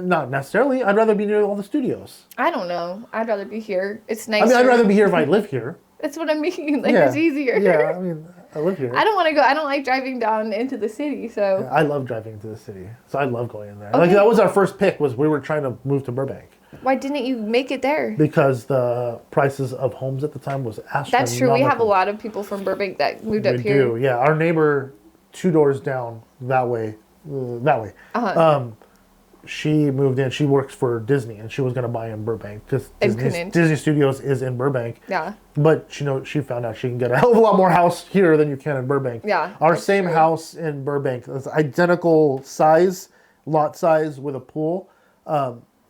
Not necessarily. I'd rather be near all the studios. I don't know. I'd rather be here. It's nicer. I mean, I'd rather be here if I live here. That's what I mean. Like, it's easier. Yeah, I mean, I live here. I don't want to go. I don't like driving down into the city, so. Yeah, I love driving into the city, so I love going in there. Okay. Like, that was our first pick, was we were trying to move to Burbank. Why didn't you make it there? Because the prices of homes at the time was astronomical. That's true. We have a lot of people from Burbank that moved up here. We do, yeah. Our neighbor 2 doors down that way. She moved in. She works for Disney, and she was going to buy in Burbank because Disney Studios is in Burbank. Yeah. But she found out she can get a hell of a lot more house here than you can in Burbank. Yeah. Our same house in Burbank, it's identical size, lot size with a pool,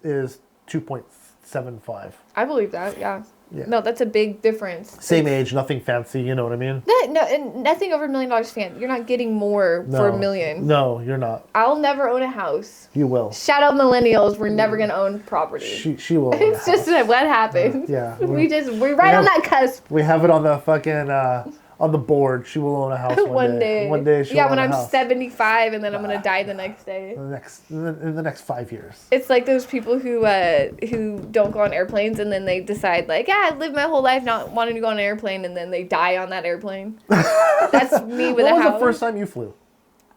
is 2.75. I believe that. Yeah. No, that's a big difference. Same age, nothing fancy, you know what I mean? No, and nothing over $1 million fan. You're not getting more for $1 million. No, you're not. I'll never own a house. You will. Shout out millennials. We're never gonna own property. She will. It's just what happens. Yeah. We're right on that cusp. We have it on the fucking on the board. She will own a house one day. One day she'll own when a I'm house. 75 and then I'm gonna die the next day. In the next 5 years. It's like those people who don't go on airplanes and then they decide like, I lived my whole life not wanting to go on an airplane, and then they die on that airplane. That's me with a house. When was the first time you flew?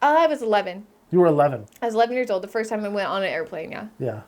I was 11. You were 11. I was 11 years old the first time I went on an airplane. Yeah. Yeah.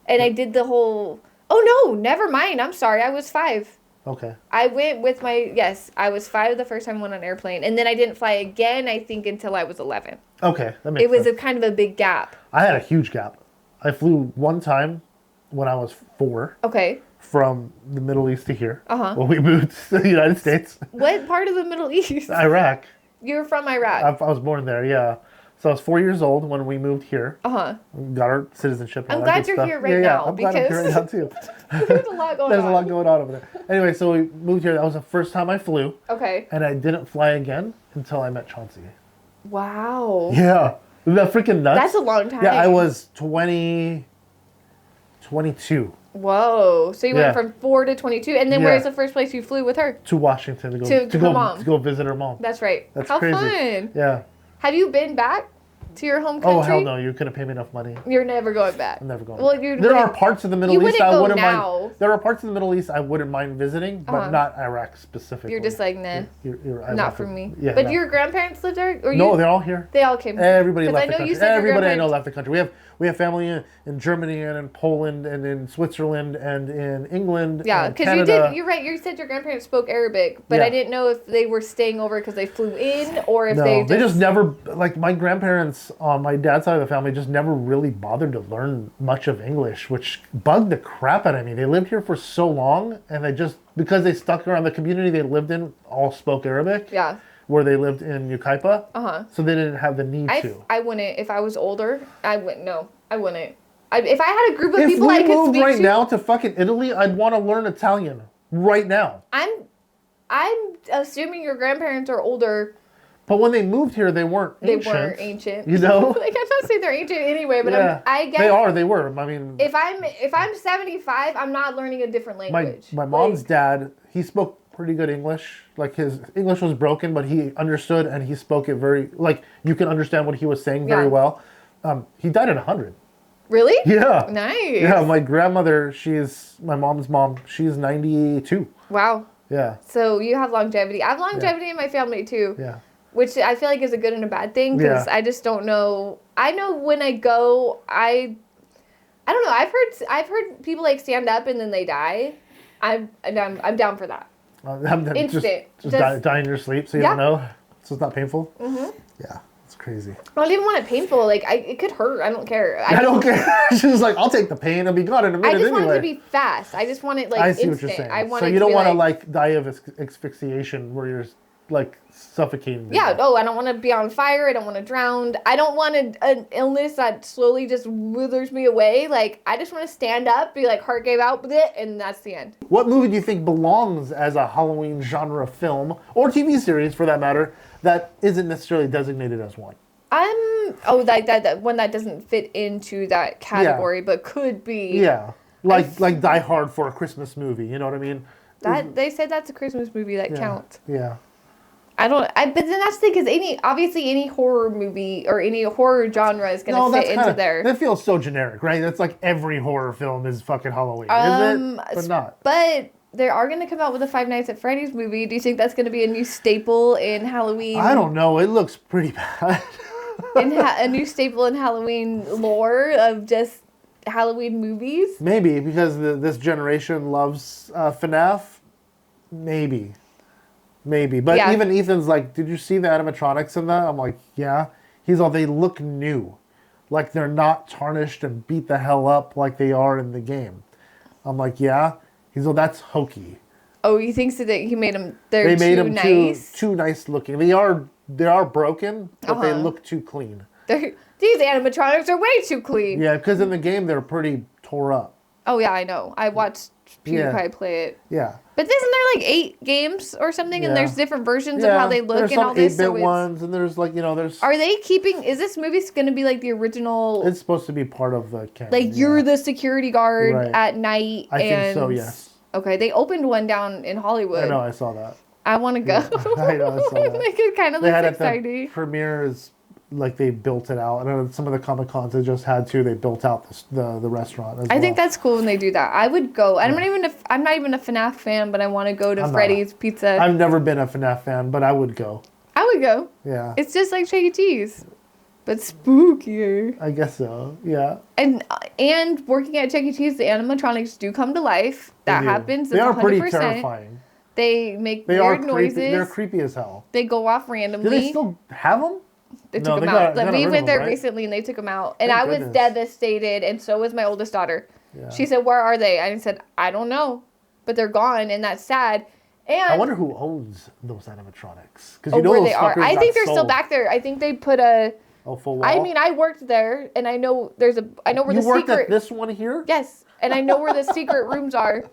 And I did the whole. Oh no, never mind. I'm sorry. I was 5. Okay. I went with I was 5 the first time I went on an airplane, and then I didn't fly again, I think, until I was 11. Okay, that makes sense. It was kind of a big gap. I had a huge gap. I flew one time when I was 4. Okay. From the Middle East to here. Uh-huh. When we moved to the United States. What part of the Middle East? Iraq. You were from Iraq? I was born there, yeah. So I was 4 years old when we moved here. Uh-huh. Got our citizenship. I'm glad you're here right now. I'm glad I'm here right now too. There's a lot going on. There's a lot going on over there. Anyway, so we moved here. That was the first time I flew. Okay. And I didn't fly again until I met Chauncey. Wow. Yeah. Isn't that freaking nuts? That's a long time. Yeah, I was 22. Whoa. So you went from 4 to 22. And then where's the first place you flew with her? To Washington to go visit her mom. That's right. That's How crazy. Fun. Yeah. Have you been back to your home country? Oh, hell no. You couldn't pay me enough money. You're never going back. I'm never going back. There are parts of the Middle East I wouldn't mind. There are parts of the Middle East I wouldn't mind visiting, but not Iraq specifically. You're just like, nah. You're not for me. Yeah, but your grandparents lived there? Or no, they're all here. They all came. Everybody left the country. Everybody I know left the country. We have family in Germany and in Poland and in Switzerland and in England. Yeah, because you're right. You said your grandparents spoke Arabic, but I didn't know if they were staying over because they flew in or if they just never, like my grandparents on my dad's side of the family just never really bothered to learn much of English, which bugged the crap out of me. They lived here for so long, and they just, because they stuck around the community they lived in, all spoke Arabic. Yeah. Where they lived in Yucaipa. Uh-huh. So they didn't have the need to. I wouldn't. If I was older, I wouldn't. No, I wouldn't. If I had a group of people I could speak to. If we moved right now to fucking Italy, I'd want to learn Italian right now. I'm assuming your grandparents are older. But when they moved here, they weren't ancient. They weren't ancient. You know? Like, I'm not saying they're ancient anyway, but I guess... They were. I mean... If I'm 75, I'm not learning a different language. My mom's dad, he spoke pretty good English. Like, his English was broken, but he understood and he spoke it very... Like, you can understand what he was saying very well. He died at 100. Really? Yeah. Nice. Yeah, my grandmother, my mom's mom, she's 92. Wow. Yeah. So you have longevity. I have longevity in my family, too. Yeah. Which I feel like is a good and a bad thing because I just don't know. I know when I go, I don't know. I've heard people like stand up and then they die. I'm down for that. Instant. Just die in your sleep so you don't know. So it's not painful. Mm-hmm. Yeah, it's crazy. I don't even want it painful. Like it could hurt. I don't care. I don't care. She's like, I'll take the pain and be gone in a minute. I just want it to be fast. I just want it like instant. I see what you're saying. I want so you don't want to like die of asphyxiation where you're like suffocating. Yeah. Oh, I don't want to be on fire. I don't want to drown. I don't want an illness that slowly just withers me away. Like I just want to stand up, be like heart gave out with it, and that's the end. What movie do you think belongs as a Halloween genre film or TV series, for that matter, that isn't necessarily designated as one? Like that one that doesn't fit into that category, but could be. Yeah, like Die Hard for a Christmas movie. You know what I mean? They said that's a Christmas movie that counts. Yeah. but then that's the thing, because any horror movie or any horror genre is going to fit into there. That feels so generic, right? That's like every horror film is fucking Halloween, is it? But not. But they are going to come out with a Five Nights at Freddy's movie. Do you think that's going to be a new staple in Halloween? I don't know. It looks pretty bad. A new staple in Halloween lore of just Halloween movies? Maybe, because this generation loves FNAF. Maybe. But even Ethan's like, did you see the animatronics in that? I'm like, yeah. He's all, they look new. Like they're not tarnished and beat the hell up like they are in the game. I'm like, yeah. He's all, that's hokey. Oh, he thinks that he made them, they made them nice? Too nice looking. They are broken, but they look too clean. These animatronics are way too clean. Yeah, because in the game, they're pretty tore up. Oh, yeah, I know. I watched PewDiePie play it. Yeah. But isn't there like 8 games or something, and there's different versions of how they look and all this? There's some 8-bit ones, and there's like, there's... Are they keeping... Is this movie going to be like the original... It's supposed to be part of the canon. Like, you're the security guard at night, I think so, yes. Okay, they opened one down in Hollywood. I know, I saw that. I want to go. Yeah, I know, I saw that. Like, it kind of looks exciting. The premieres, like, they built it out. I know some of the Comic-Cons they just had to. They built out the restaurant as well. I think that's cool when they do that. I would go. I'm not even a FNAF fan, but I want to go to Freddy's Pizza. I've never been a FNAF fan, but I would go. I would go. Yeah. It's just like Chuck E. Cheese, but spookier. I guess so. Yeah. And working at Chuck E. Cheese, the animatronics do come to life. That happens. They are 100%. Pretty terrifying. They make weird noises. They're creepy as hell. They go off randomly. Do they still have them? They took them out. We went there recently and they took them out. And I was devastated, and so was my oldest daughter. Yeah. She said, "Where are they?" I said, "I don't know, but they're gone," and that's sad. And I wonder who owns those animatronics. Because where they are. I think they're still back there. I think they put a... full wall? I mean, I worked there, and I know where the secret... You worked at this one here? Yes, and I know where the secret rooms are.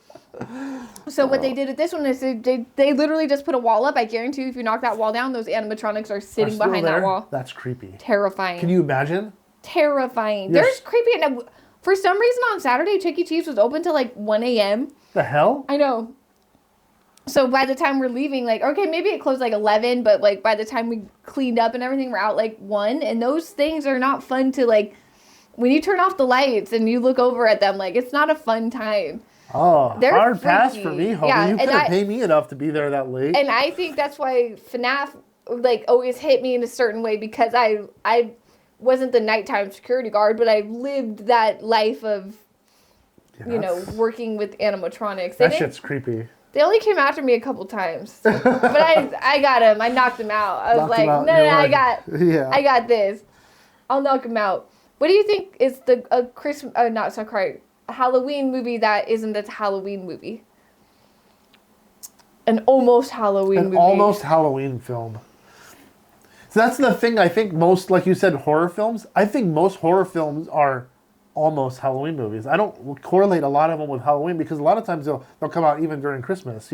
So what they did at this one is they literally just put a wall up. I guarantee you, if you knock that wall down, those animatronics are sitting behind that wall. That's creepy. Terrifying. Can you imagine? Terrifying. Yes. There's creepy. And for some reason on Saturday, Chuck E. Cheese was open till like 1 a.m. The hell? I know. So by the time we're leaving, like, okay, maybe it closed like 11, but like by the time we cleaned up and everything, we're out like 1. And those things are not fun to like, when you turn off the lights and you look over at them, like, it's not a fun time. Oh, they're hard pass for me, homie. Yeah, you couldn't pay me enough to be there that late. And I think that's why FNAF like always hit me in a certain way, because I wasn't the nighttime security guard, but I lived that life of working with animatronics. That shit's creepy. They only came after me a couple times, but I got him. I knocked him out. I was like, no, I got this. I'll knock him out. What do you think is a Halloween movie that isn't a Halloween movie? An almost Halloween movie. An almost Halloween film. So that's the thing. I think most, like you said, horror films. I think most horror films are almost Halloween movies. I don't correlate a lot of them with Halloween, because a lot of times they'll come out even during Christmas,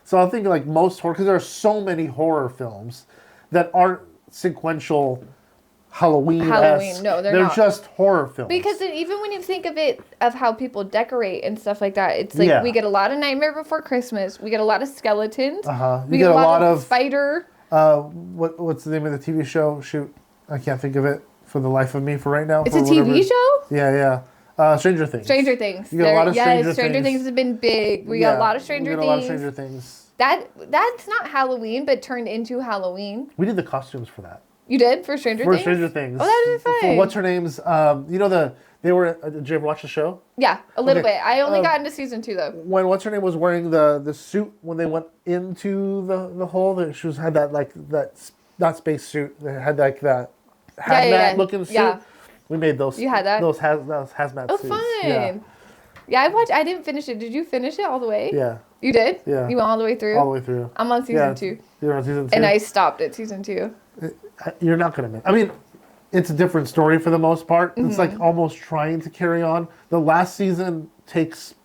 So I think like most horror, because there are so many horror films that aren't sequential Halloween-esque. No, they're not. They're just horror films. Because even when you think of it, of how people decorate and stuff like that, it's like we get a lot of Nightmare Before Christmas. We get a lot of skeletons. We get a lot of spider. What's the name of the TV show? Shoot, I can't think of it for the life of me for right now. It's a TV show? Yeah. Stranger Things. Stranger Things. You get a lot of Stranger Things. Stranger Things has been big. We got a lot of Stranger Things. A lot of Stranger Things. That's not Halloween, but turned into Halloween. We did the costumes for that. You did for Stranger Things? For Stranger Things. Oh, that would be fun. For what's her name's? They were. Did you ever watch the show? Yeah, a little bit. I only got into season 2 though. When what's her name was wearing the suit when they went into the hole, she had that not space suit. They had like that hazmat looking suit. Yeah. We made those. You had that? Those hazmat suits. Oh, fun. Yeah, I watched. I didn't finish it. Did you finish it all the way? Yeah. You did? Yeah. You went all the way through? All the way through. I'm on season 2. You're on season 2? And I stopped at season 2. You're not going to miss. I mean, it's a different story for the most part. Mm-hmm. It's like almost trying to carry on. The last season takes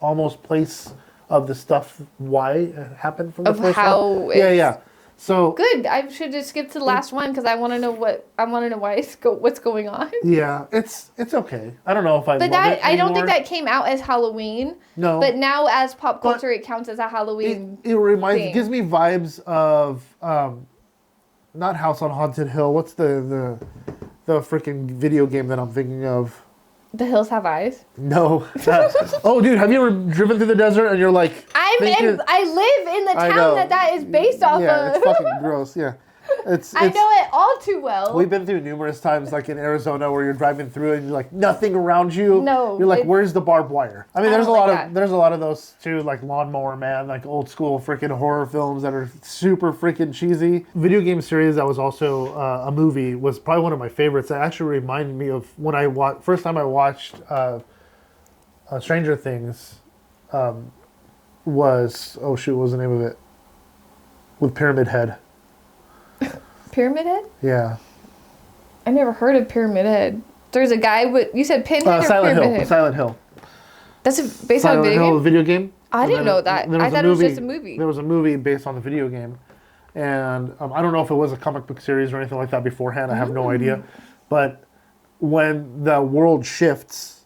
almost place of the stuff why it happened from the first one. Yeah. So good. I should just skip to the last one because I want to know what's going on. Yeah, it's okay. I don't know if I. But that I don't think that came out as Halloween. No. But now as pop culture, it counts as a Halloween. It gives me vibes of not House on Haunted Hill. What's the freaking video game that I'm thinking of? The Hills Have Eyes? No. Oh, dude, have you ever driven through the desert and you're like... I live in the town that is based off of. Yeah, it's fucking gross, yeah. I know it all too well. We've been through numerous times, like in Arizona, where you're driving through and you're like nothing around you. No, you're like, where's the barbed wire? I mean, there's a lot of those too, like Lawnmower Man, like old school freaking horror films that are super freaking cheesy. Video game series that was also a movie was probably one of my favorites. That actually reminded me of when first time I watched Stranger Things. Was what was the name of it? With Pyramid Head. Pyramid Head? Yeah. I never heard of Pyramid Head. There's a guy with... You said Pinhead or Silent Pyramid Hill. Head? Silent Hill. That's based on a video game? I didn't know that. I thought it was just a movie. There was a movie based on the video game. And I don't know if it was a comic book series or anything like that beforehand. I have no idea. But when the world shifts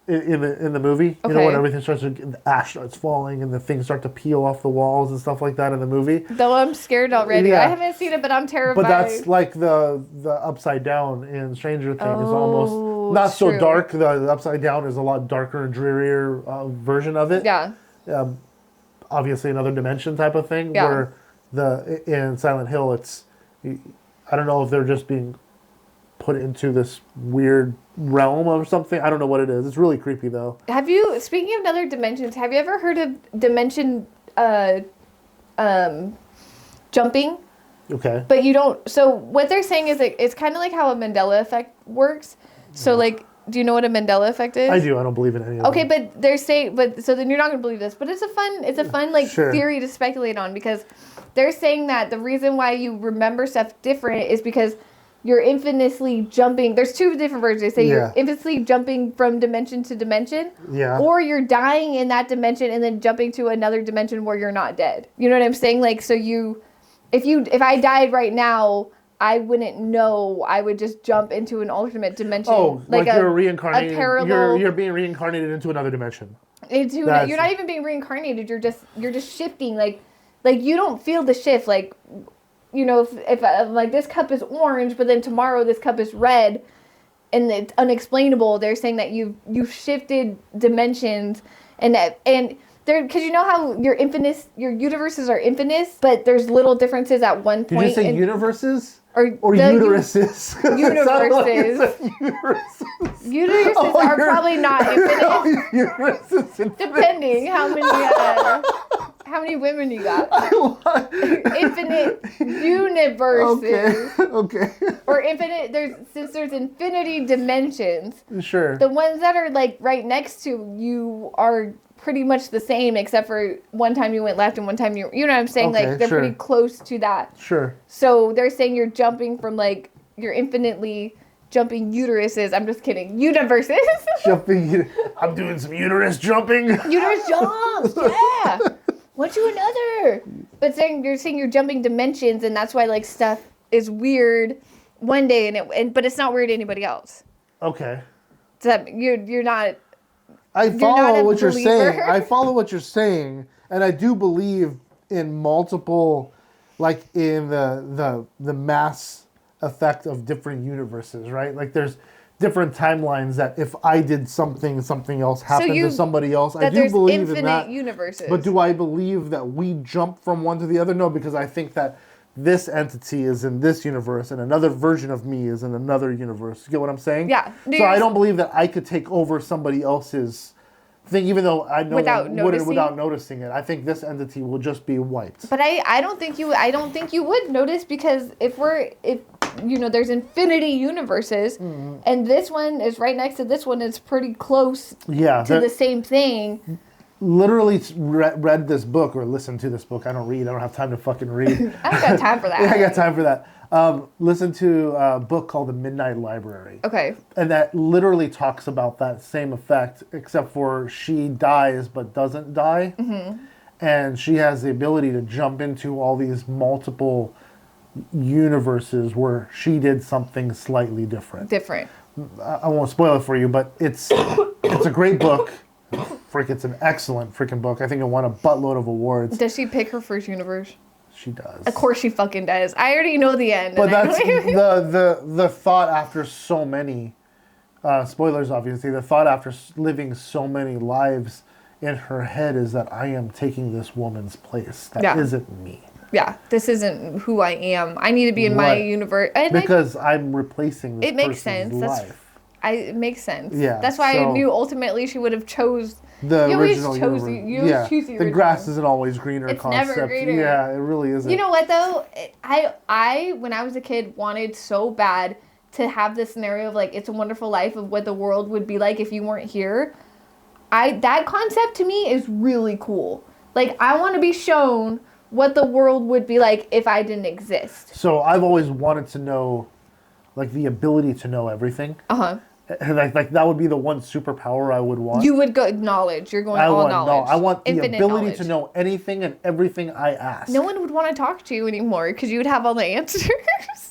in the movie, you know, when everything starts to, the ash starts falling and the things start to peel off the walls and stuff like that in the movie. Though I'm scared already. Yeah. I haven't seen it, but I'm terrified. But that's like the upside down in Stranger Things is almost not so dark. The upside down is a lot darker and drearier version of it. Yeah. Obviously another dimension type of thing. Yeah. Where in Silent Hill, I don't know if they're just being put into this weird realm or something. I don't know what it is. It's really creepy though. Speaking of other dimensions, have you ever heard of dimension jumping? Okay. But you don't, so what they're saying is it's kind of like how a Mandela effect works. So like, do you know what a Mandela effect is? I do. I don't believe in any of them. Okay, but they're saying, so then you're not going to believe this, but it's a fun like theory to speculate on, because they're saying that the reason why you remember stuff different is because you're infinitely jumping. There's two different versions. They say you're infinitely jumping from dimension to dimension. Yeah. Or you're dying in that dimension and then jumping to another dimension where you're not dead. You know what I'm saying? Like, so if I died right now, I wouldn't know. I would just jump into an alternate dimension. Oh, like you're reincarnated. A parallel. You're being reincarnated into another dimension. You're not even being reincarnated. You're just shifting. Like you don't feel the shift. Like, you know, if like this cup is orange, but then tomorrow this cup is red, and it's unexplainable. They're saying that you've shifted dimensions, and there, because you know how your universes are infinite, but there's little differences at one point. Did you say universes? Or uteruses? Universes. Uteruses are probably not infinite. Uteruses depending how many women you got. Infinite universes. Okay. Or infinite. Since there's infinity dimensions. Sure. The ones that are like right next to you are pretty much the same, except for one time you went left and one time you know what I'm saying? Okay, like they're pretty close to that. Sure. So they're saying you're jumping from like you're infinitely jumping uteruses. I'm just kidding. Universes. I'm doing some uterus jumping. Uterus jumps. Yeah. One to another. But you're saying you're jumping dimensions, and that's why like stuff is weird one day but it's not weird to anybody else. Okay. So that you're not. I follow what you're saying. I follow what you're saying, and I do believe in multiple, like in the mass effect of different universes, right? Like there's different timelines that if I did something else happened to somebody else. I do believe in that. Universes. But do I believe that we jump from one to the other? No, because I think that this entity is in this universe and another version of me is in another universe. You get what I'm saying? Yeah. So I don't believe that I could take over somebody else's thing, even though I know without noticing it. I think this entity will just be wiped. But I don't think you would notice, because if you know there's infinity universes, and this one is right next to this one, it's pretty close to the same thing. Literally read this book or listened to this book. I don't read. I don't have time to fucking read. I don't got time for that. Yeah, I got time for that. Listen to a book called The Midnight Library. Okay. And that literally talks about that same effect, except for she dies but doesn't die. Mm-hmm. and she has the ability to jump into all these multiple universes where she did something slightly different. I won't spoil it for you, but it's a great book. It's an excellent freaking book. I think it won a buttload of awards. Does she pick her first universe? She does. Of course she fucking does. I already know the end. But that's the thought after so many spoilers, obviously. The thought after living so many lives in her head is that I am taking this woman's place. That isn't me. Yeah, this isn't who I am. I need to be in my universe. Because I'm replacing this person's life. It makes sense. Yeah. That's why I knew ultimately she would have chose the original universe. You always choose the original. The grass isn't always greener it's concept. Never greener. Yeah, it really isn't. You know what though? I when I was a kid wanted so bad to have this scenario of like It's a Wonderful Life of what the world would be like if you weren't here. That concept to me is really cool. Like I want to be shown what the world would be like if I didn't exist. So I've always wanted to know, like the ability to know everything. Like that would be the one superpower I would want. You would go knowledge. You're going all knowledge. I want the ability to know anything and everything I ask. No one would want to talk to you anymore because you would have all the answers.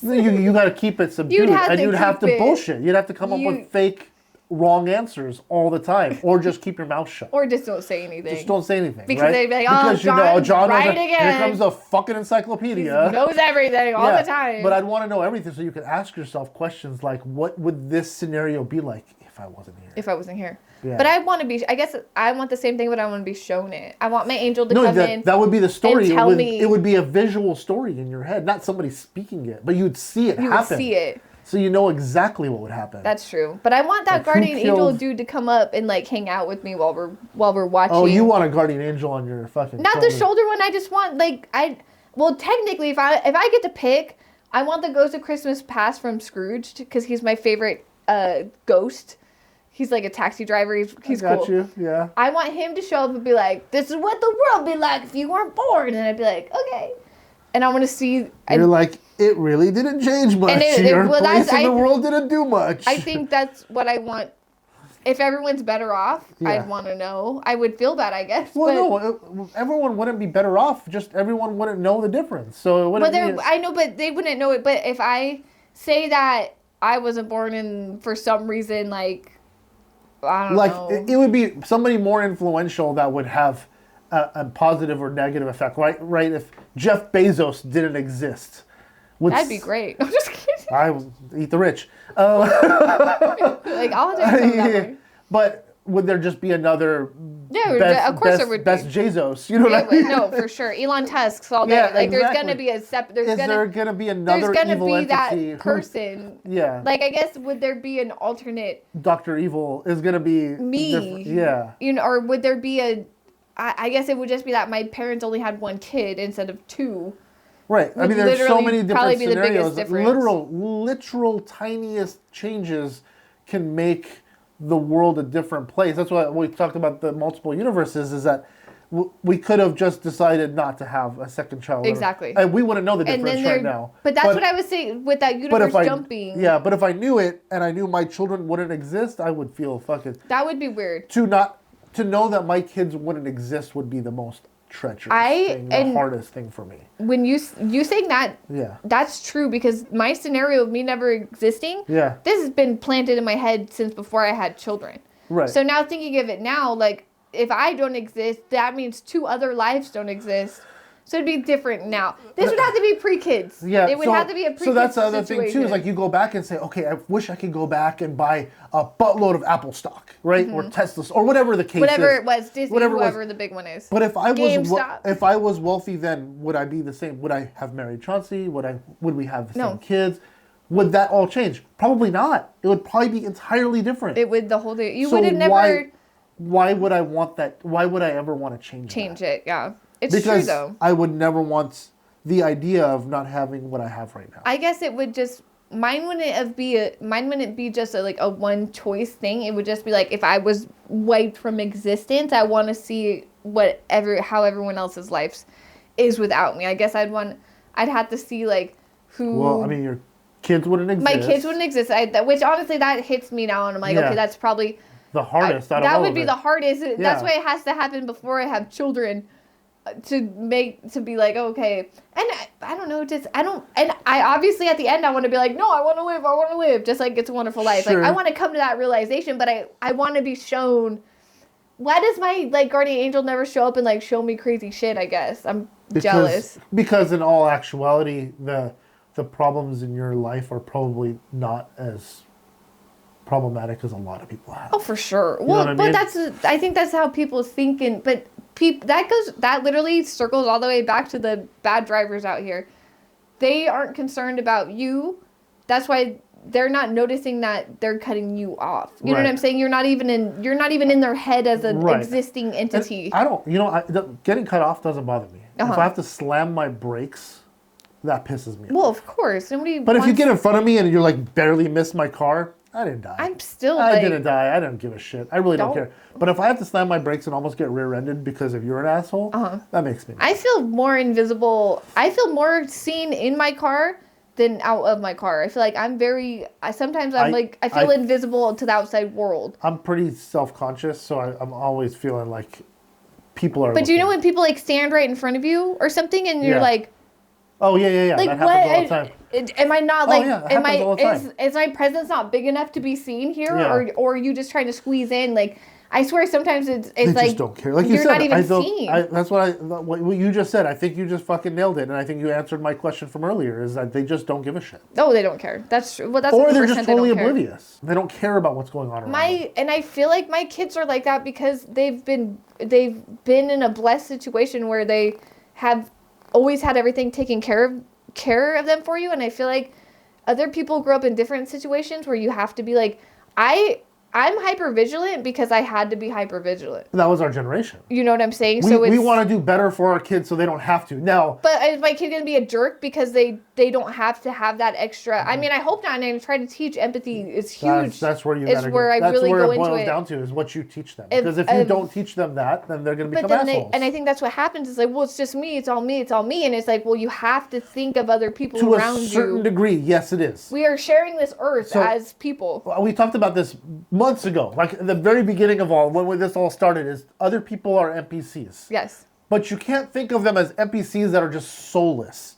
You got to keep it subdued, and you'd have to bullshit. You'd have to come up with fake, wrong answers all the time, or just keep your mouth shut. Or just don't say anything. Just don't say anything. Because right? they'd be like, oh, John right again. Here comes a fucking encyclopedia. He knows everything all the time. But I'd want to know everything so you could ask yourself questions like, what would this scenario be like if I wasn't here? If I wasn't here. Yeah. But I want to be, I guess I want the same thing, but I want to be shown it. I want my angel to come in. That would be the story. And tell me. It would be a visual story in your head, not somebody speaking it, but you'd see it happen. You would see it. So you know exactly what would happen. That's true. But I want that guardian angel dude to come up and like hang out with me while we're watching. Oh, you want a guardian angel on your fucking Not shoulder. the shoulder one. I just want well, technically if I get to pick, I want the Ghost of Christmas Past from Scrooge because he's my favorite ghost. He's like a taxi driver. He's cool. Got you. Yeah. I want him to show up and be like, "This is what the world would be like if you weren't born." And I'd be like, "Okay." And I want to see. You're like, it really didn't change much. Your place in the world didn't do much. I think that's what I want. If everyone's better off, I'd want to know. I would feel bad, I guess. Well, no, everyone wouldn't be better off. Just everyone wouldn't know the difference. So it wouldn't. I know, but they wouldn't know it. But if I say that I wasn't born and for some reason, like, I don't know. Like, it would be somebody more influential that would have a positive or negative effect, right? If Jeff Bezos didn't exist. That'd be great. I'm just kidding. I will eat the rich. Like, I'll just that way. But would there just be another of course there would be. Best Bezos, you know what I mean? No, for sure. Elon Tusk's all day. Like, exactly. there's going to be there going to be another evil entity? That person. Yeah. Like, I guess, would there be an alternate... Dr. Evil is going to be... Me. Yeah. You know, or would there be a... I guess it would just be that my parents only had one kid instead of two. Right. I mean, there's so many different scenarios. Literal tiniest changes can make the world a different place. That's why we talked about the multiple universes, is that we could have just decided not to have a second child. Exactly. And we wouldn't know the difference right now. But that's what I was saying with that universe jumping. Yeah, but if I knew it and I knew my children wouldn't exist, I would feel fucking... That would be weird. To know that my kids wouldn't exist would be the most treacherous thing, the hardest thing for me. When you saying that, that's true, because my scenario of me never existing, this has been planted in my head since before I had children. Right. So now thinking of it now, like, if I don't exist, that means two other lives don't exist. So it'd be different now. This would have to be pre-kids. Yeah. It would have to be a pre-kids. So that's the other thing too, is like you go back and say, okay, I wish I could go back and buy a buttload of Apple stock, right? Or Tesla, or whatever the case is. Whatever it was, Disney, whoever the big one is. But if I was wealthy then, would I be the same? Would I have married Chauncey? Would we have the same kids? Would that all change? Probably not. It would probably be entirely different. It would, the whole thing. You would have never... Why would I want that? Why would I ever want to change it, yeah. It's because true, though. I would never want the idea of not having what I have right now. I guess it would just... Mine wouldn't be just a one choice thing. It would just be like, if I was wiped from existence, I want to see how everyone else's life is without me. I guess I'd have to see like who... Well, I mean, your kids wouldn't exist. My kids wouldn't exist. Which honestly, that hits me now, and I'm like, okay, that's probably... The hardest. That would be the hardest. Yeah. That's why it has to happen before I have children. to be like, okay, and I don't know, and I obviously at the end I want to be like, no, I want to live, just like It's a Wonderful Life. Sure. Like I want to come to that realization, but I want to be shown. Why does my like guardian angel never show up and like show me crazy shit? I guess I'm jealous. Because in all actuality, the problems in your life are probably not as problematic as a lot of people have. Oh, for sure. Well, but I think that's how people think, but that literally circles all the way back to the bad drivers out here. They aren't concerned about you. That's why they're not noticing that they're cutting you off. You know what I'm saying? You're not even in their head as an existing entity. And getting cut off doesn't bother me. If I have to slam my brakes, that pisses me off. Well, of course. But if you get in front of me and you're like barely missed my car, I didn't die. I didn't die. I don't give a shit. I really don't care. But if I have to slam my brakes and almost get rear-ended because of you're an asshole, that makes me mad. I feel more invisible. I feel more seen in my car than out of my car. I feel like sometimes I feel invisible to the outside world. I'm pretty self-conscious, so I'm always feeling like people are But do you know when people like stand right in front of you or something and you're like, oh yeah. Like that happens all the time. Am I not like? All the time. Is my presence not big enough to be seen here, or are you just trying to squeeze in? Like I swear, sometimes it's they like just don't care. Like you you're said, not even seen. That's what you just said. I think you just fucking nailed it, and I think you answered my question from earlier. Is that they just don't give a shit. No, they don't care. That's true. Well, that's or they're just totally oblivious. They don't care about what's going on around them. And I feel like my kids are like that because they've been in a blessed situation where they have always had everything taken care of them for you, and I feel like other people grow up in different situations where you have to be like, I'm hyper vigilant because I had to be hyper vigilant. That was our generation. You know what I'm saying? We want to do better for our kids so they don't have to. Now, but is my kid gonna be a jerk because they don't have to have that extra? I mean, I hope not. And I try to teach empathy. It's huge. That's where you. It's where I really go into it. That's where it boils down to is what you teach them. Because if you don't teach them that, then they're gonna become assholes. And I think that's what happens. Is like, well, it's just me. It's all me. It's all me. And it's like, well, you have to think of other people around you. To a certain degree, yes, it is. We are sharing this earth as people. We talked about this months ago. Like the very beginning of when this all started is other people are NPCs. Yes. But you can't think of them as NPCs that are just soulless.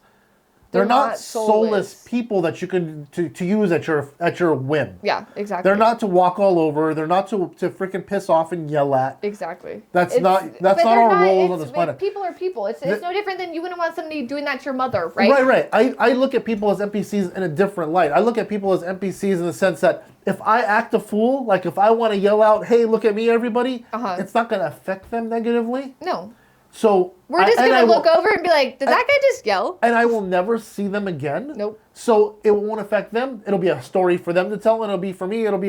They're not soulless people that you can to use at your whim. Yeah, exactly. They're not to walk all over. They're not to freaking piss off and yell at. Exactly. That's not our role on this planet. People are people. It's no different than you wouldn't want somebody doing that to your mother, right? Right. I look at people as NPCs in a different light. I look at people as NPCs in the sense that if I act a fool, like if I want to yell out, "Hey, look at me, everybody," it's not going to affect them negatively. No. So we're just going to look over and be like, did that guy just yell? And I will never see them again. Nope. So it won't affect them. It'll be a story for them to tell, and it'll be for me. It'll be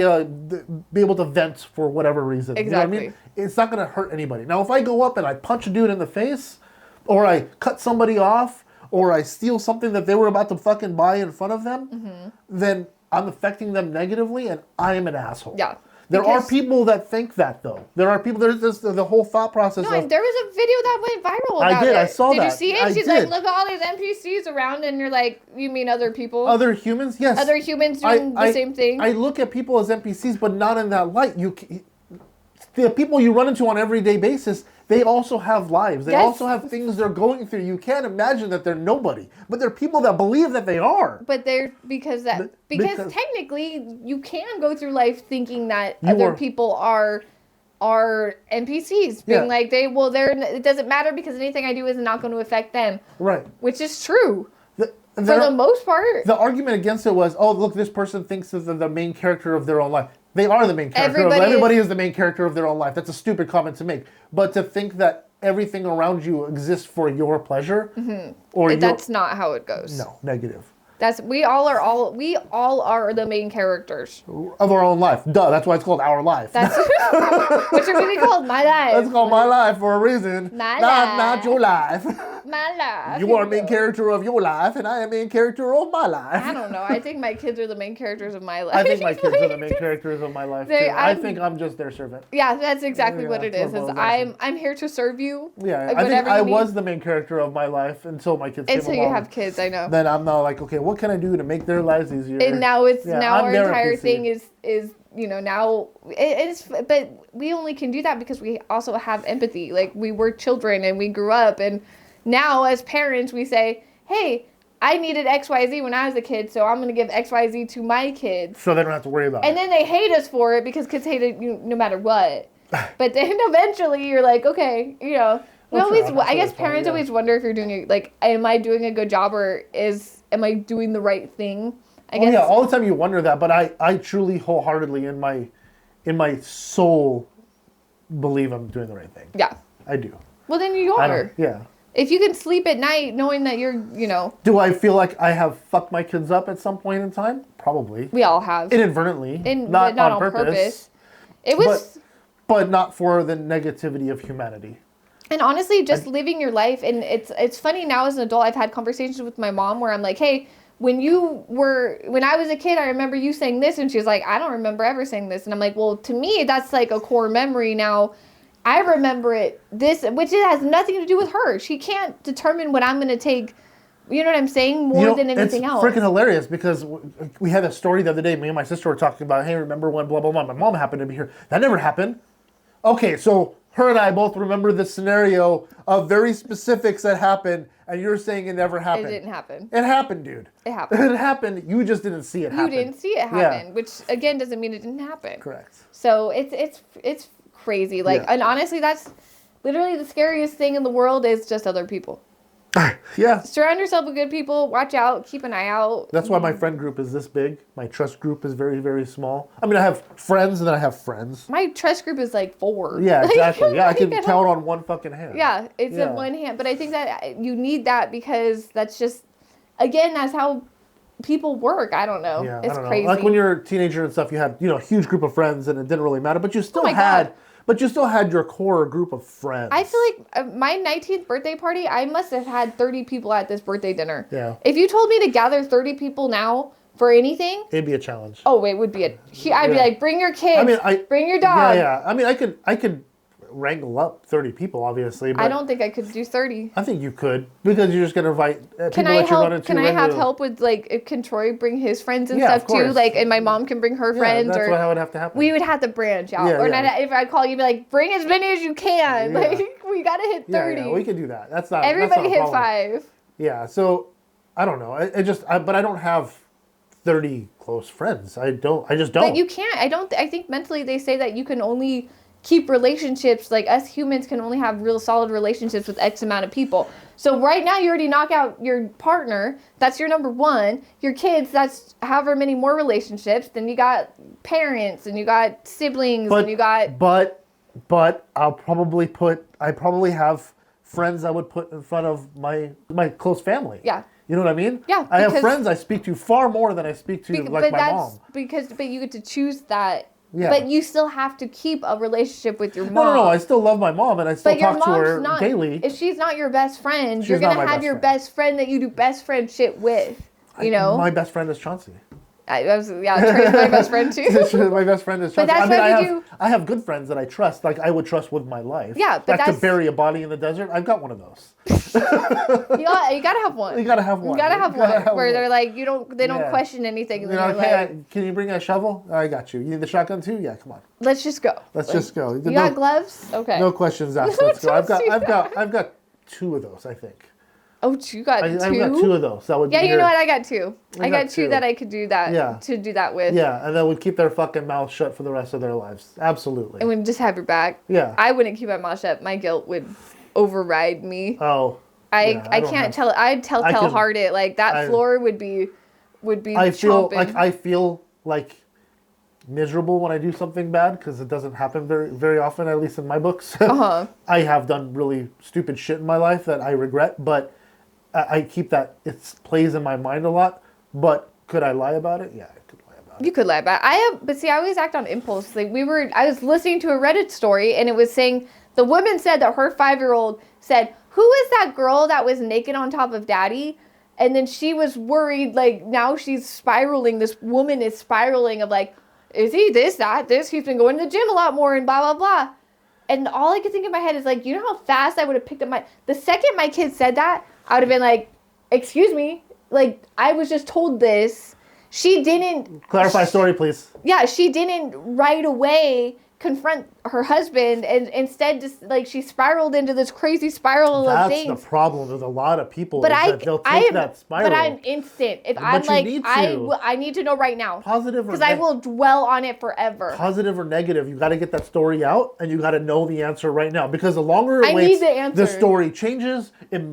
be able to vent for whatever reason. Exactly. You know what I mean? It's not going to hurt anybody. Now, if I go up and I punch a dude in the face, or I cut somebody off, or I steal something that they were about to fucking buy in front of them, then I'm affecting them negatively, and I am an asshole. Yeah. There are people that think that, though. There are people, there's this, the whole thought process. No, there was a video that went viral about it. I saw that. Did you see it? She's like, look at all these NPCs around, and you're like, you mean other people? Other humans? Yes. Other humans doing the same thing? I look at people as NPCs, but not in that light. The people you run into on an everyday basis, they also have lives. They also have things they're going through. You can't imagine that they're nobody. But there are people that believe that they are. But they're because technically you can go through life thinking that other people are NPCs. Being like it doesn't matter because anything I do is not going to affect them. Right. Which is true. For the most part. The argument against it was, oh, look, this person thinks that they're the main character of their own life. They are the main character. Everybody is the main character of their own life. That's a stupid comment to make. But to think that everything around you exists for your pleasure, that's not how it goes. No, negative. We all are the main characters of our own life. Duh, that's why it's called Our Life. That's what should really called My Life. That's called My Life for a reason. My life. Not your life. my life. You are main character of your life, and I am main character of my life. I don't know. I think my kids are the main characters of my life. I think my kids are the main characters of my life, too. I think I'm just their servant. Yeah, that's exactly what it is. I'm here to serve you. Yeah, I think I was the main character of my life until my kids came along. Until you have kids, I know. Then I'm now like, okay, what can I do to make their lives easier? And now our entire thing is now but we only can do that because we also have empathy. Like, we were children and we grew up, and now as parents we say, hey, I needed XYZ when I was a kid, so I'm going to give XYZ to my kids. So they don't have to worry about it. And then they hate us for it because kids hate it no matter what. But then eventually you're like, okay, I guess parents always wonder if you're doing it, like, am I doing a good job, or am I doing the right thing? I guess. Yeah, all the time you wonder that, but I truly wholeheartedly in my soul believe I'm doing the right thing. Yeah. I do. Well, then you are. Yeah. If you can sleep at night knowing that you're, Do I feel like I have fucked my kids up at some point in time? Probably. We all have. Inadvertently. Not on purpose. It was... But not for the negativity of humanity. And honestly, just living your life, and it's funny now as an adult, I've had conversations with my mom where I'm like, hey, when I was a kid, I remember you saying this, and she was like, I don't remember ever saying this. And I'm like, well, to me, that's like a core memory now. I remember which it has nothing to do with her. She can't determine what I'm going to take, you know what I'm saying, more than anything else. It's freaking hilarious because we had a story the other day. Me and my sister were talking about, hey, remember when blah, blah, blah. My mom happened to be here. That never happened. Okay, so her and I both remember the scenario of very specifics that happened, and you're saying it never happened. It didn't happen. It happened, dude. It happened. It happened. You just didn't see it happen. You didn't see it happen, which, again, doesn't mean it didn't happen. Correct. So it's crazy. And honestly, that's literally the scariest thing in the world is just other people. Yeah. Surround yourself with good people. Watch out. Keep an eye out. That's why my friend group is this big. My trust group is very, very small. I mean, I have friends and then I have friends. My trust group is like 4. Yeah, exactly. Yeah, I can count on one fucking hand. Yeah, it's in one hand. But I think that you need that because that's just, again, that's how people work. I don't know. Yeah, it's crazy. Like when you're a teenager and stuff, you had, a huge group of friends and it didn't really matter, but you still had your core group of friends. I feel like my 19th birthday party, I must have had 30 people at this birthday dinner. Yeah. If you told me to gather 30 people now for anything, it'd be a challenge. Oh, it would be I'd be like, bring your kids, bring your dog. Yeah. I mean, I could wrangle up 30 people, obviously. But I don't think I could do 30. I think you could because you're just gonna invite people that you run into. Can I have help with can Troy bring his friends and stuff too? And my mom can bring her friends. That's how it would have to happen. We would have to branch out. If I call you, be like, bring as many as you can. Yeah. We gotta hit 30. Yeah, we can do that. That's not everybody hit 5. Yeah. So I don't know. But I don't have 30 close friends. I just don't. But you can't. I think mentally they say that you can only keep relationships, like us humans can only have real solid relationships with X amount of people. So right now you already knock out your partner, that's your number 1. Your kids, that's however many more relationships. Then you got parents and you got siblings and you got... But I probably have friends I would put in front of my close family. Yeah. You know what I mean? Yeah. I have friends I speak to far more than I speak to my mom. But you get to choose that. Yeah. But you still have to keep a relationship with your mom. No. I still love my mom and I still talk to her daily. If she's not your best friend, you're going to have your best friend that you do best friend shit with. My best friend is Chauncey. Trey's my best friend too. My best friend is Chauncey. I have good friends that I trust, like I would trust with my life. Yeah, but to bury a body in the desert, I've got one of those. You gotta have one. You gotta have one. Where they're like, they don't question anything. And they're like, hey, can you bring a shovel? I got you. You need the shotgun too? Yeah, come on. Let's just go. Let's just go. You got gloves? Okay. No questions asked. Let's go. I've got 2 of those, I think. Oh, you got 2? I've got 2 of those. That would be you know what? I got 2. I got 2 that I could do that. Yeah. To do that with. Yeah, and that would keep their fucking mouth shut for the rest of their lives. Absolutely. And would just have your back. Yeah. I wouldn't keep my mouth shut. My guilt would override me. Oh. I can't tell. I'd tell-tale-heart it. Like that floor would be. I feel like miserable when I do something bad because it doesn't happen very, very often, at least in my books. I have done really stupid shit in my life that I regret, but I keep that. It plays in my mind a lot. But could I lie about it? Yeah, I could lie about it. You could lie about it. But I always act on impulse. I was listening to a Reddit story and it was saying the woman said that her 5-year-old said, who is that girl that was naked on top of Daddy? And then she was worried, like, now she's spiraling. This woman is spiraling of, like, is he this, that, this? He's been going to the gym a lot more and blah, blah, blah. And all I could think in my head is, like, you know how fast I would have picked up the second my kid said that, I would have been like, excuse me. Like, I was just told this. She didn't... Clarify story, please. Yeah, she didn't right away confront her husband, and instead just like she spiraled into this crazy spiral of things. That's the problem with a lot of people. But they'll take that spiral. But I'm instant. If I'm like, I need to know right now. Positive or because I will dwell on it forever. Positive or negative, you got to get that story out, and you got to know the answer right now. Because the longer it waits, the story changes. It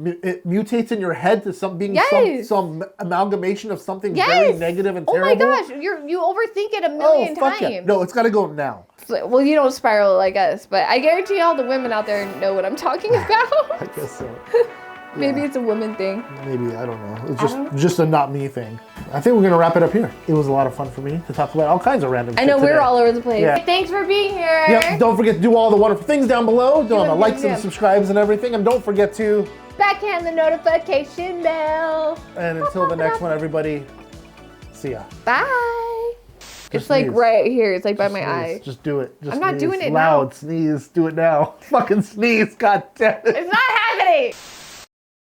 mutates in your head to some amalgamation of something very negative and terrible. Oh my gosh, you overthink it a million times. Yeah. No, it's got to go now. Well, you don't spiral like us, but I guarantee all the women out there know what I'm talking about. I guess so. Maybe it's a woman thing. Maybe, I don't know. It's just a not me thing. I think we're going to wrap it up here. It was a lot of fun for me to talk about all kinds of random shit I know, today. we're all over the place. Yeah. Thanks for being here. Yeah, don't forget to do all the wonderful things down below. Do all the likes and subscribes and everything. And don't forget to... backhand the notification bell. And until the next one, everybody, see ya. Bye. It's like right here. It's like by my eye. Just do it. I'm not doing it now. Loud sneeze. Do it now. Fucking sneeze. God damn it. It's not happening.